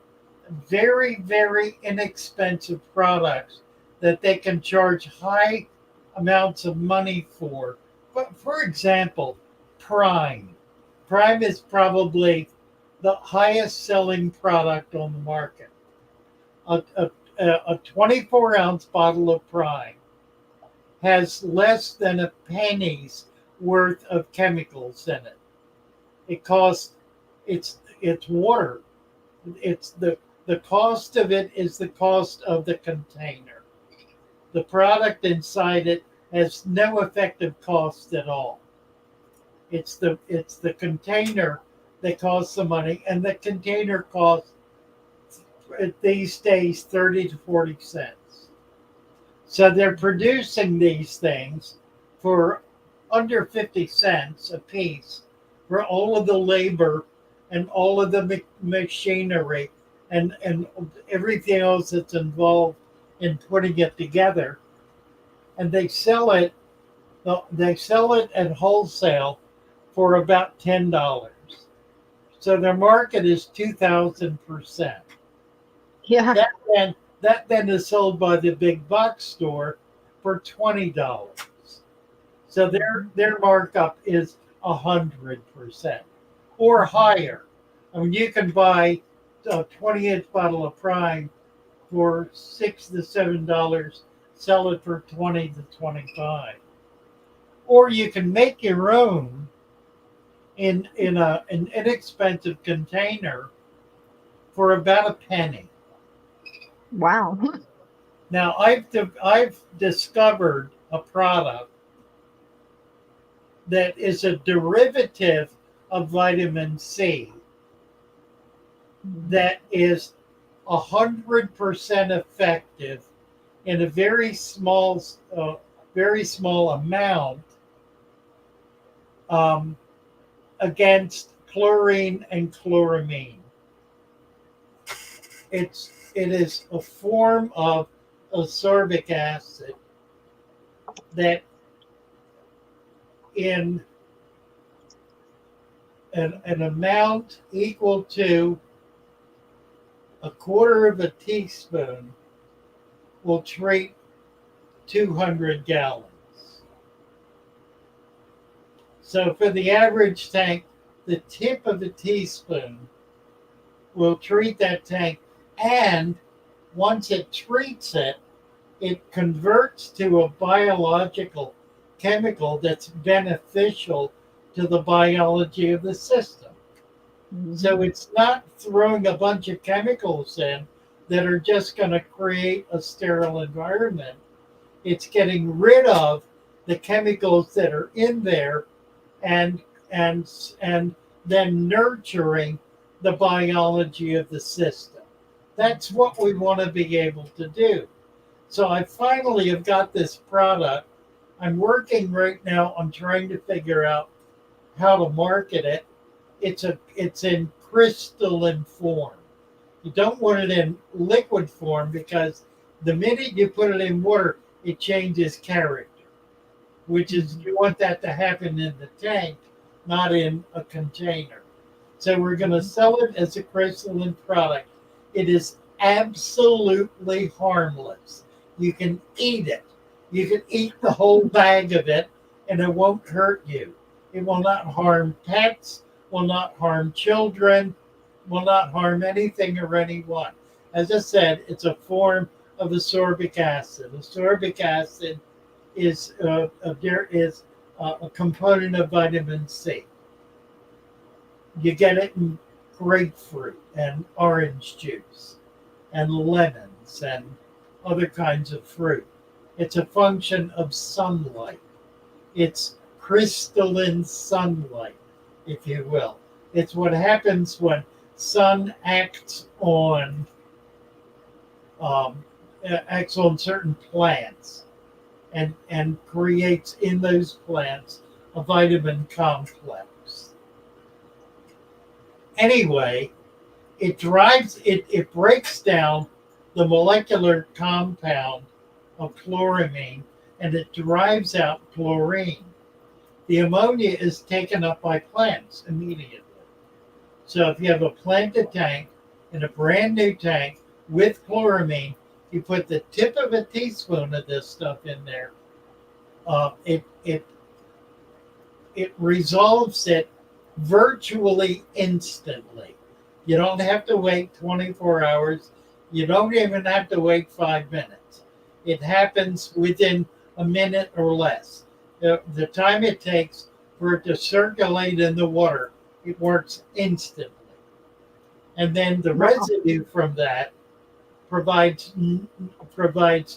very, very inexpensive products that they can charge high amounts of money for. But for example, Prime. Prime is probably the highest selling product on the market. A 24-ounce bottle of Prime has less than a penny's worth of chemicals in it. It costs, it's water. It's the cost of it is the cost of the container. The product inside it has no effective cost at all. It's the container that costs the money, and the container costs these days 30 to 40 cents. So they're producing these things for under 50 cents a piece for all of the labor and all of the machinery and everything else that's involved in putting it together. And they sell it at wholesale for about $10. So their market is 2,000%. Yeah. That then is sold by the big box store for $20. So their markup is 100% or higher. I mean, you can buy a 20-inch bottle of Prime for $6 to $7, sell it for $20 to $25. Or you can make your own in an inexpensive container for about a penny. Wow. Now I've discovered a product that is a derivative of vitamin C that is 100% effective in a very small amount against chlorine and chloramine. It is a form of ascorbic acid that in an amount equal to a quarter of a teaspoon will treat 200 gallons. So for the average tank, the tip of a teaspoon will treat that tank, and once it treats it, it converts to a biological chemical that's beneficial to the biology of the system. Mm-hmm. So it's not throwing a bunch of chemicals in that are just going to create a sterile environment. It's getting rid of the chemicals that are in there and then nurturing the biology of the system. That's what we want to be able to do. So I finally have got this product. I'm working right now on trying to figure out how to market it. It's in crystalline form. You don't want it in liquid form because the minute you put it in water, it changes character, which is you want that to happen in the tank, not in a container. So we're going to sell it as a crystalline product. It is absolutely harmless. You can eat it. You can eat the whole bag of it and it won't hurt you. It will not harm pets, will not harm children, will not harm anything or anyone. As I said, it's a form of ascorbic acid. Ascorbic acid is a component of vitamin C. You get it in grapefruit and orange juice and lemons and other kinds of fruit. It's a function of sunlight. It's crystalline sunlight, if you will. It's what happens when sun acts on certain plants and creates in those plants a vitamin complex. Anyway, it breaks down the molecular compound of chloramine and it drives out chlorine. The ammonia is taken up by plants immediately. So if you have a planted tank in a brand new tank with chloramine, you put the tip of a teaspoon of this stuff in there. It resolves it virtually instantly. You don't have to wait 24 hours. You don't even have to wait 5 minutes. It happens within a minute or less. The time it takes for it to circulate in the water, it works instantly. And then the residue from that provides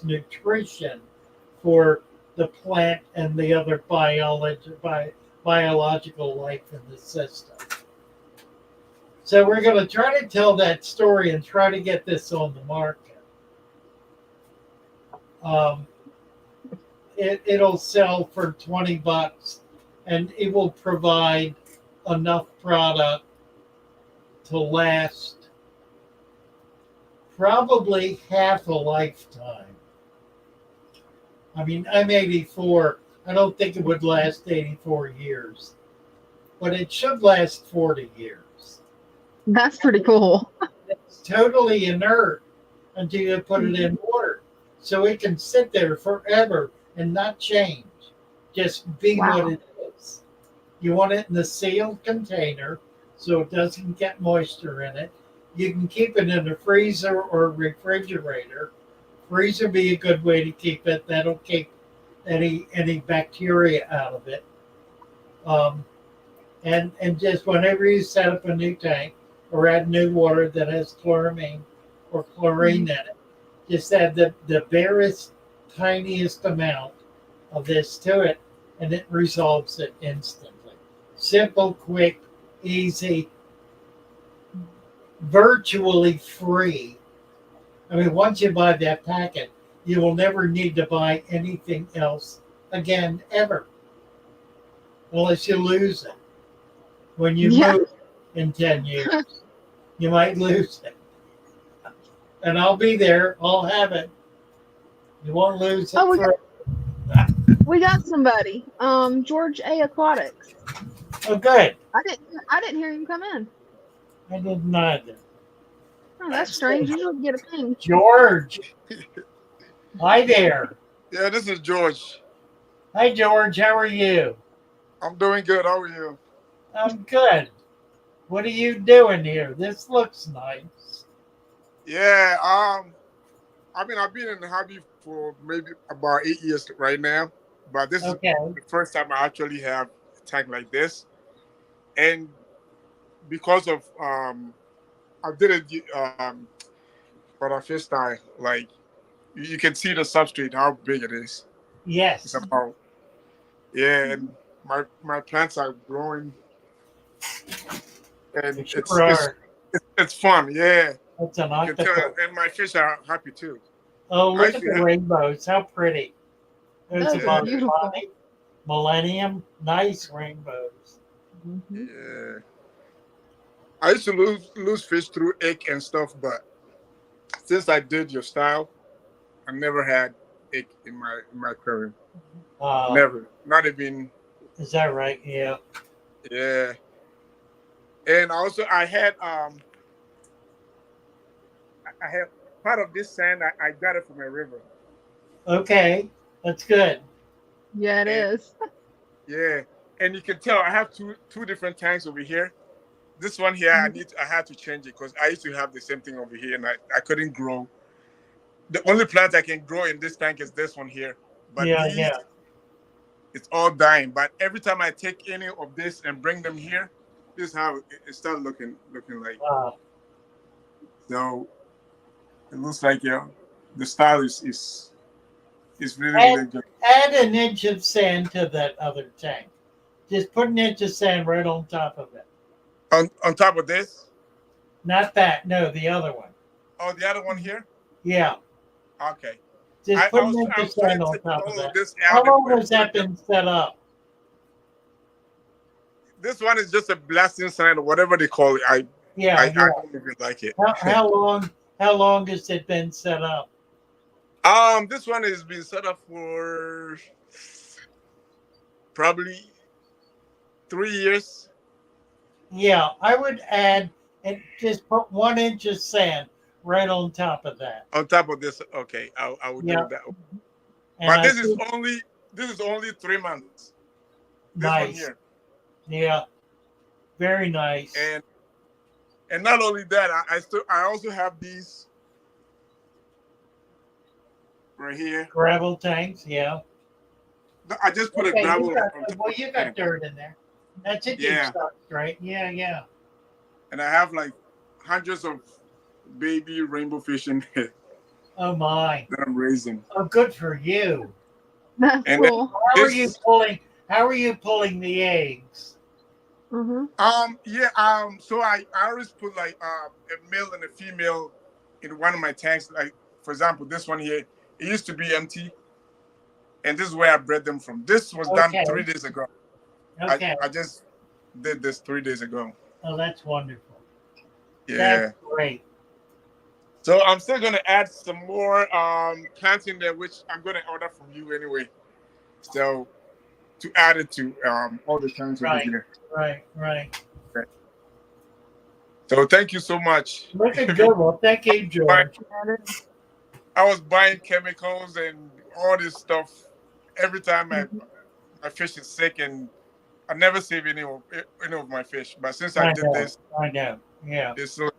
nutrition for the plant and the other biological life in the system. So we're going to try to tell that story and try to get this on the market. It'll sell for $20 and it will provide enough product to last probably half a lifetime. I mean, I'm 84. I don't think it would last 84 years, but it should last 40 years. That's pretty cool. It's totally inert until you put it in water. So it can sit there forever and not change. Just be what it is. You want it in a sealed container so it doesn't get moisture in it. You can keep it in a freezer or refrigerator. Freezer be a good way to keep it. That'll keep any bacteria out of it. And just whenever you set up a new tank or add new water that has chloramine or chlorine in it, just add the barest, tiniest amount of this to it, and it resolves it instantly. Simple, quick, easy, virtually free. I mean, once you buy that packet, you will never need to buy anything else again, ever. Unless you lose it. When you move in 10 years, you might lose it. And I'll be there. I'll have it. You won't lose it We got somebody. George A. Aquatics. Oh, good. I didn't hear him come in. I didn't either. Oh, that's strange. You don't get a ping. George. Hi there. Yeah, this is George. Hi, George. How are you? I'm doing good. How are you? I'm good. What are you doing here? This looks nice. Yeah, I've been in the hobby for maybe about 8 years right now, but this is the first time I actually have a tank like this, and because of I did it Father Fish style, like you can see the substrate how big it is. Yes. It's about and my plants are growing, and it's fun. Yeah. It's an octopus. And my fish are happy too. Oh, look at the rainbows. How pretty. There's Those a Millennium. Nice rainbows. Mm-hmm. Yeah. I used to lose fish through egg and stuff, but since I did your style, I never had egg in my aquarium. Never. Not even. Is that right? Yeah. Yeah. And also I I have part of this sand. I got it from a river. Okay, that's good. Yeah, it is. Yeah, and you can tell I have two different tanks over here. This one here, I had to change it because I used to have the same thing over here, and I couldn't grow. The only plant I can grow in this tank is this one here. But Yeah, these, it's all dying. But every time I take any of this and bring them here, this is how it started looking like. Wow. So it looks like the style is really good. Add an inch of sand to that other tank. Just put an inch of sand right on top of it. On top of this? Not that. No, the other one. Oh, the other one here? Yeah. Okay. Just put an inch of sand on top of that. How long has that been set up? This one is just a blasting sand or whatever they call it. I don't even like it. How long has it been set up? This one has been set up for probably 3 years. Yeah, I would add and just put 1 inch of sand right on top of that. On top of this, okay, I will do that. And but this is only 3 months. This nice. One here. Yeah, very nice. And not only that, I also have these right here. Gravel tanks, yeah. I just put a gravel. You got dirt in there. That's it. Yeah. Right. Yeah. And I have like hundreds of baby rainbow fish in there. Oh my! That I'm raising. Oh, good for you. That's cool. How are you pulling the eggs? Mm-hmm. So I always put like a male and a female in one of my tanks. Like for example, this one here, it used to be empty, and this is where I bred them from. This was done 3 days ago. Okay. I just did this 3 days ago. Oh, that's wonderful. Yeah. That's great. So I'm still gonna add some more plants in there, which I'm gonna order from you anyway. So to add it to all the plants over here. Right. Okay. So thank you so much. Looking good. Well, thank you, George. I was buying chemicals and all this stuff every time my fish is sick, and I never save any of my fish. But since I did this, I know. Yeah. It's so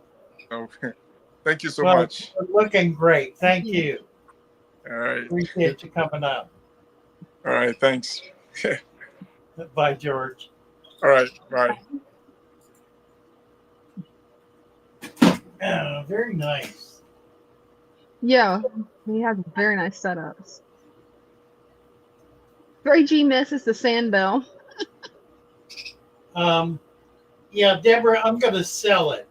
thank you so much. Looking great. Thank you. All right. Appreciate you coming up. All right. Thanks. Bye, George. All right. Bye. Very nice. Yeah, he has very nice setups. 3G misses the sand bell. Yeah, Deborah, I'm going to sell it.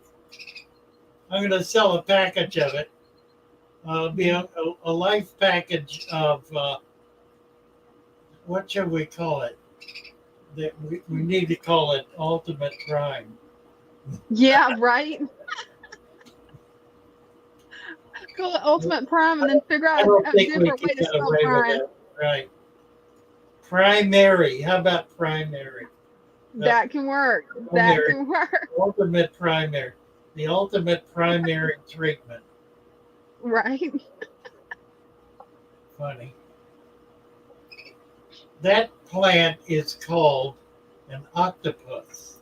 I'm going to sell a package of it. Be a life package of, what should we call it? That we need to call it Ultimate Prime. Yeah, right. Call it Ultimate Prime and then figure out a different way to spell Prime. Right. Primary. How about primary? That can work. That can work. Ultimate primary. The ultimate primary treatment. Right. Funny. That plant is called an octopus.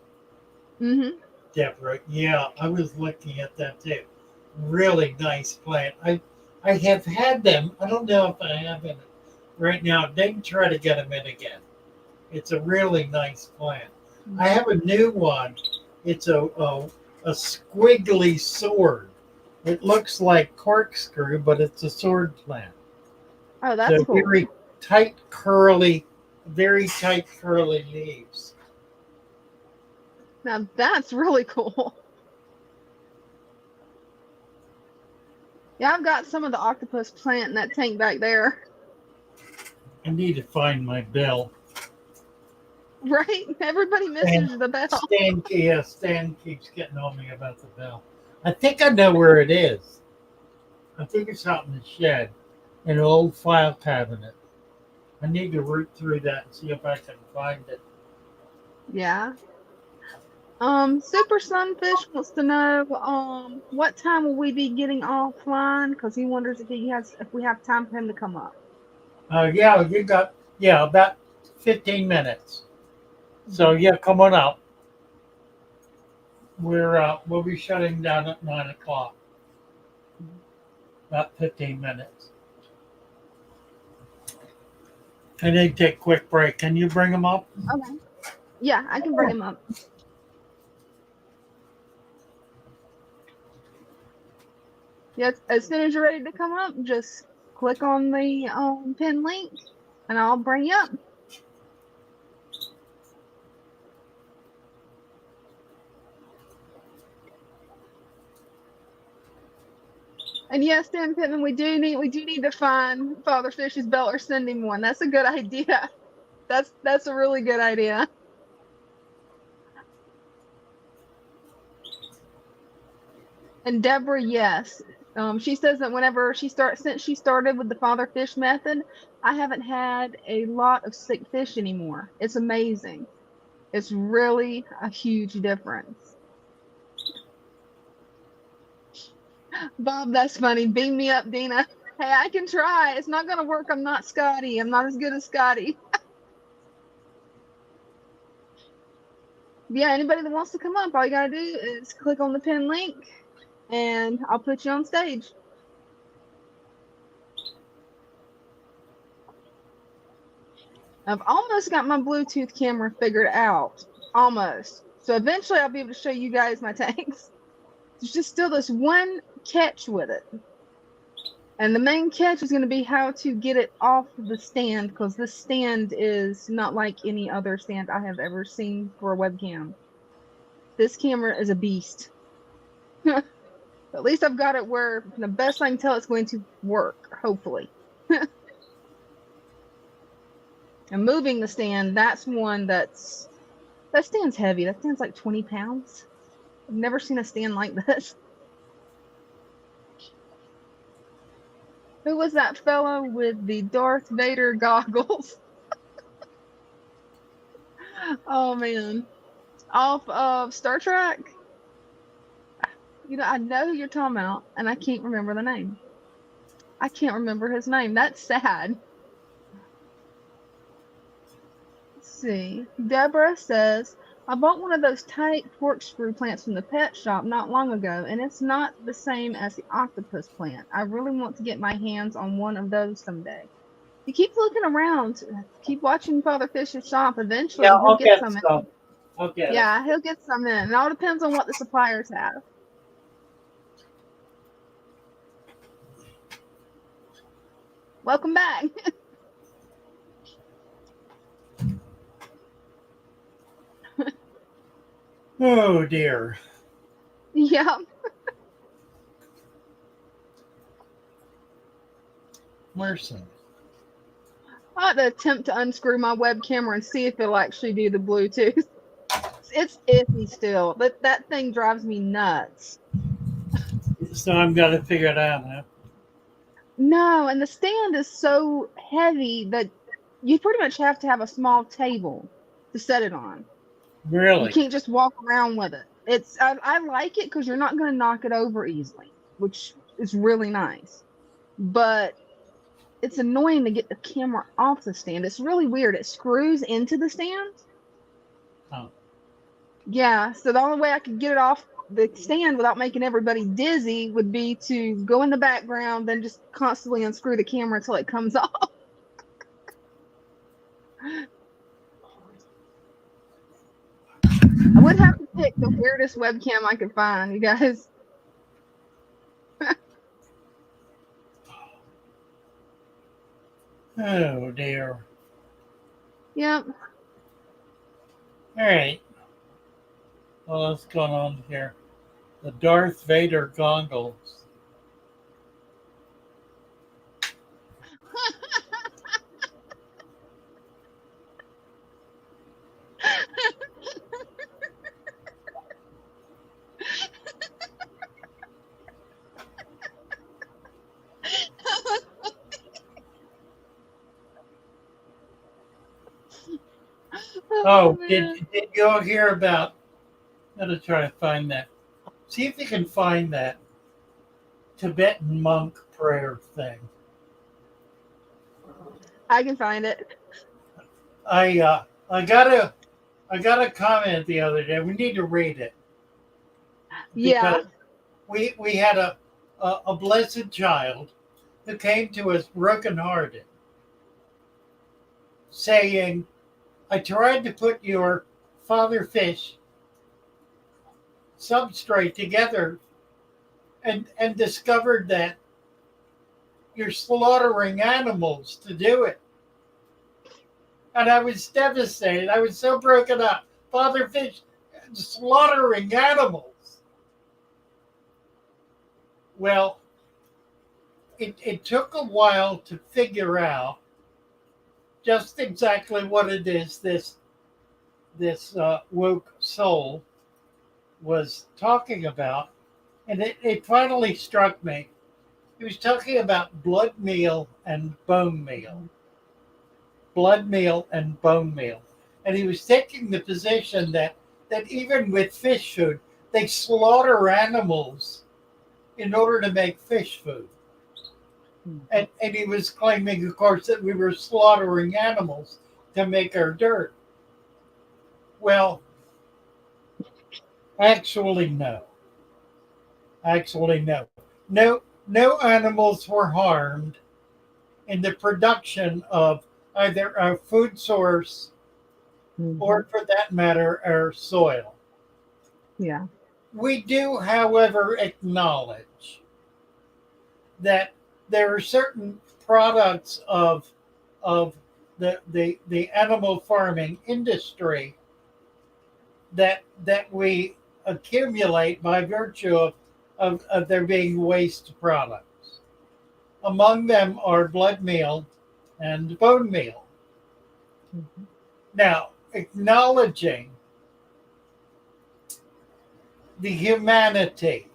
Mm-hmm. Deborah. Yeah, I was looking at that too. Really nice plant. I have had them. I don't know if I have it right now. They can try to get them in again. It's a really nice plant. I have a new one. It's a squiggly sword. It looks like corkscrew, but it's a sword plant. Oh, that's cool. Very tight, curly leaves. Now that's really cool. Yeah, I've got some of the octopus plant in that tank back there. I need to find my bell. Right? Everybody misses the bell. Stan keeps getting on me about the bell. I think I know where it is. I think it's out in the shed, in an old file cabinet. I need to root through that and see if I can find it. Yeah. Super Sunfish wants to know what time will we be getting offline, because he wonders if we have time for him to come up. Yeah, you got about 15 minutes. So yeah, come on up. We'll be shutting down at 9:00. About 15 minutes. And then take a quick break. Can you bring them up? Okay. Yeah, I can bring him up. Yes, as soon as you're ready to come up, just click on the pin link, and I'll bring you up. And yes, Dan Pittman, we do need to find Father Fish's belt or send him one. That's a good idea. That's a really good idea. And Deborah, yes. She says that since she started with the Father Fish method, I haven't had a lot of sick fish anymore. It's amazing. It's really a huge difference. Bob, that's funny. Beam me up, Dina. Hey, I can try. It's not gonna work. I'm not Scotty. I'm not as good as Scotty. Yeah, anybody that wants to come up, all you gotta do is click on the pin link, and I'll put you on stage. I've almost got my Bluetooth camera figured out. Almost. So eventually I'll be able to show you guys my tanks. There's just still this one catch with it. And the main catch is going to be how to get it off the stand, because this stand is not like any other stand I have ever seen for a webcam. This camera is a beast. At least I've got it where the best I can tell it's going to work, hopefully. And moving the stand, that's one that stand's heavy. That stand's like 20 pounds. I've never seen a stand like this. Who was that fellow with the Darth Vader goggles? Oh man. Off of Star Trek? You know, I know who you're talking about, and I can't remember the name. I can't remember his name. That's sad. Let's see. Deborah says, I bought one of those tight corkscrew plants from the pet shop not long ago, and it's not the same as the octopus plant. I really want to get my hands on one of those someday. You keep looking around, keep watching Father Fish's shop. Eventually, Yeah, he'll get some some. in. Okay. Yeah, he'll get some in. It all depends on what the suppliers have. Welcome back. Oh dear. Yeah. Mercy. I have to attempt to unscrew my web camera and see if it'll actually do the Bluetooth. It's iffy still, but that thing drives me nuts. So I'm gonna figure it out now. No, and the stand is so heavy that you pretty much have to have a small table to set it on. Really? You can't just walk around with it. I like it because you're not going to knock it over easily, which is really nice. But it's annoying to get the camera off the stand. It's really weird. It screws into the stand. Oh. Yeah, so the only way I could get it off the stand without making everybody dizzy would be to go in the background, then just constantly unscrew the camera until it comes off. I would have to pick the weirdest webcam I could find, you guys. Oh dear. Yep. All right. Well, what's going on here? The Darth Vader goggles. Oh, did you all hear about Gotta try to find that. See if you can find that Tibetan monk prayer thing. I can find it. I got a comment the other day. We need to read it. Yeah. Because we had a blessed child who came to us brokenhearted, saying, I tried to put your Father Fish substrate together and discovered that you're slaughtering animals to do it. And I was devastated. I was so broken up. Father Fish slaughtering animals. Well, it took a while to figure out just exactly what it is this woke soul was talking about. And it finally struck me. He was talking about blood meal and bone meal. Blood meal and bone meal. And he was taking the position that even with fish food, they slaughter animals in order to make fish food. And he was claiming, of course, that we were slaughtering animals to make our dirt. Well, actually, no. Actually, no. No animals were harmed in the production of either our food source or, for that matter, our soil. Yeah. We do, however, acknowledge that there are certain products of the animal farming industry that we accumulate by virtue of there being waste products. Among them are blood meal and bone meal. Now, acknowledging the humanity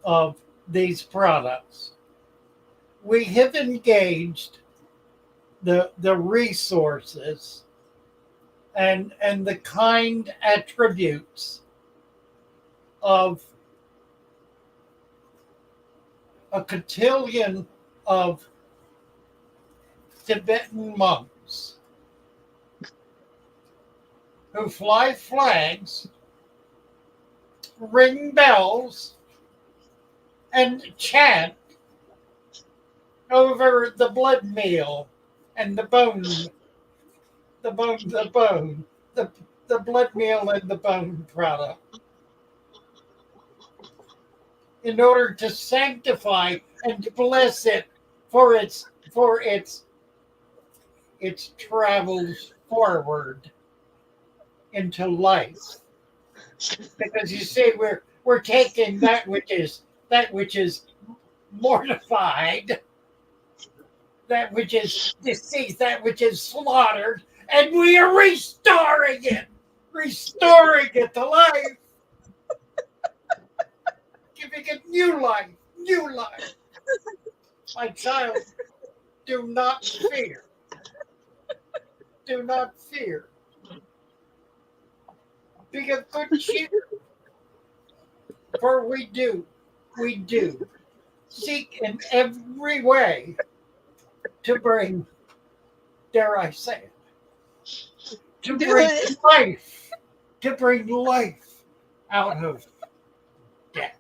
of these products, we have engaged the resources and the kind attributes of a cotillion of Tibetan monks who fly flags, ring bells, and chant over the blood meal and the blood meal and the bone product, in order to sanctify and bless it for its travels forward into life. Because you see, we're taking that which is mortified, that which is deceased, that which is slaughtered, and we are restoring it to life, giving it new life. My child, do not fear. Do not fear. Be of good cheer. For we do seek in every way to bring, dare I say it, to bring life out of death.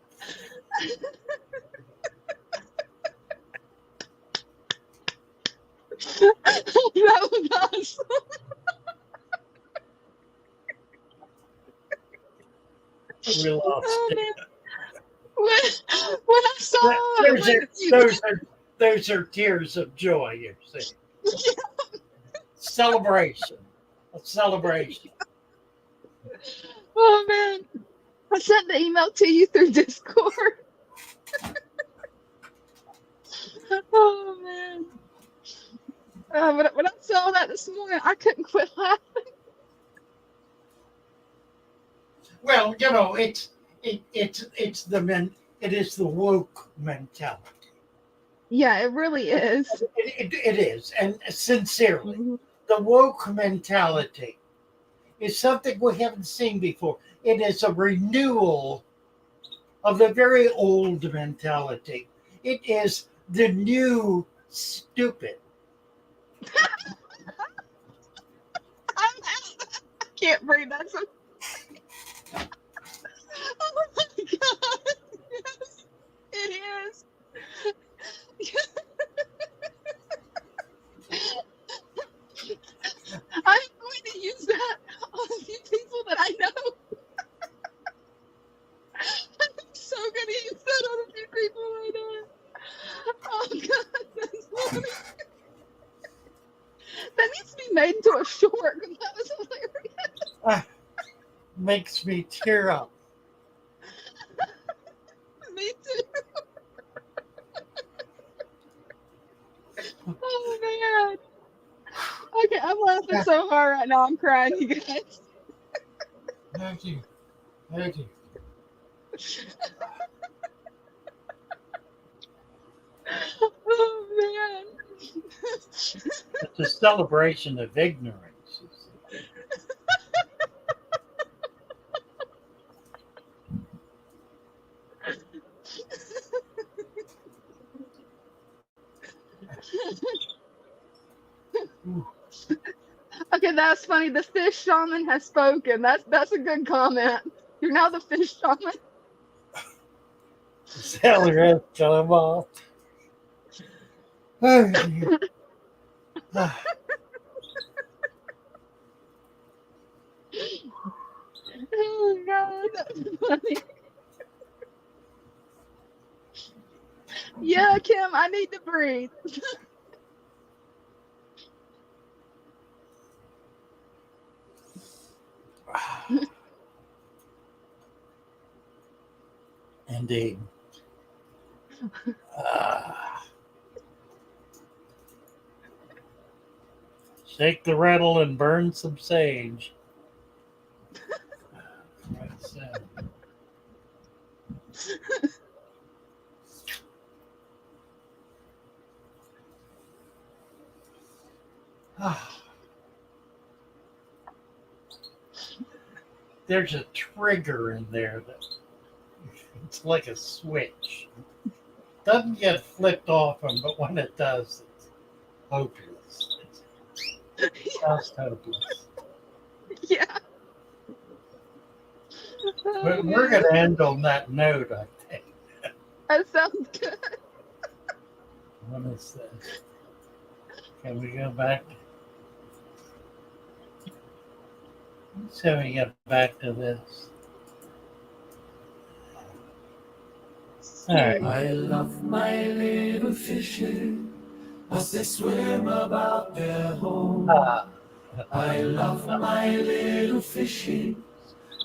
That was awesome. We lost it. When I saw those are tears of joy, you see. Celebration. A celebration. Oh man. I sent the email to you through Discord. Oh man. When I saw that this morning, I couldn't quit laughing. Well, you know, it is the woke mentality. Yeah, it really is. It is, and sincerely, the woke mentality is something we haven't seen before. It is a renewal of the very old mentality. It is the new stupid. I can't breathe. That's so. Oh my god! Yes, it is. I'm going to use that on a few people that I know. I'm so going to use that on a few people I know. Oh god, that's funny. That needs to be made into a short because that was hilarious. Makes me tear up. Me too. Oh man. Okay, I'm laughing so hard right now. I'm crying, you guys. Thank you. Thank you. Oh man. It's a celebration of ignorance. Okay, that's funny. The fish shaman has spoken. That's a good comment. You're now the fish shaman. Sailor come off. Oh god, that's funny. Yeah, Kim, I need to breathe. Indeed. Shake the rattle and burn some sage. There's a trigger in there that it's like a switch. Doesn't get flipped often, but when it does, it's hopeless. It's just hopeless. Yeah. But we're going to end on that note, I think. That sounds good. What is this? Can we go back? So we get back to this. All right. I love my little fishes as they swim about their home. I love my little fishes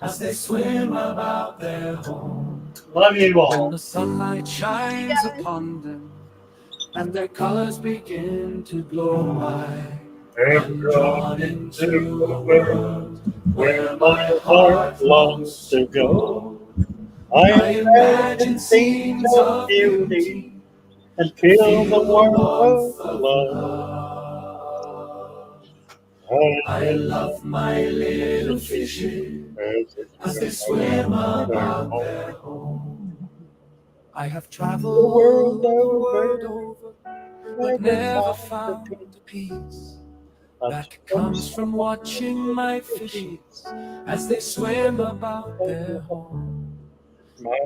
as they swim about their home. Love you all. When the sunlight shines upon them and their colors begin to glow, I am drawn into a world where my heart longs to go. I imagine scenes of beauty and feel the warmth of love. I love my little fishes as they swim about their home. I have traveled the world over, but never found the peace that comes from watching my fishes as they swim about their home.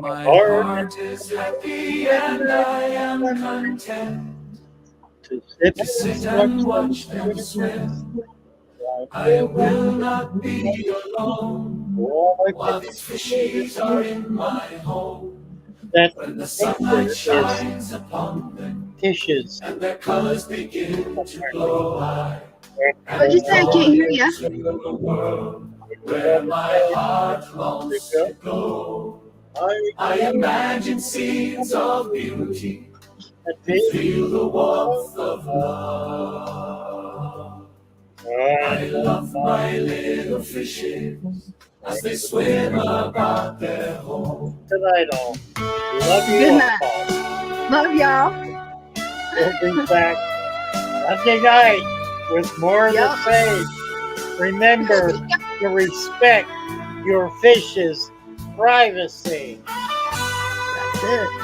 My heart is happy and I am content to sit and watch them swim. I will not be alone while these fishes are in my home. When the sunlight shines upon them and their colors begin to glow, What'd you say? I can't hear you. the world where my heart longs to go. I imagine scenes of beauty and feel the warmth of love. I love my little fishes as they swim about their home. Good night, all. Love you Good all. night. Love y'all. We'll be back Monday night with more to say. Remember, to respect your fish's privacy. That's it.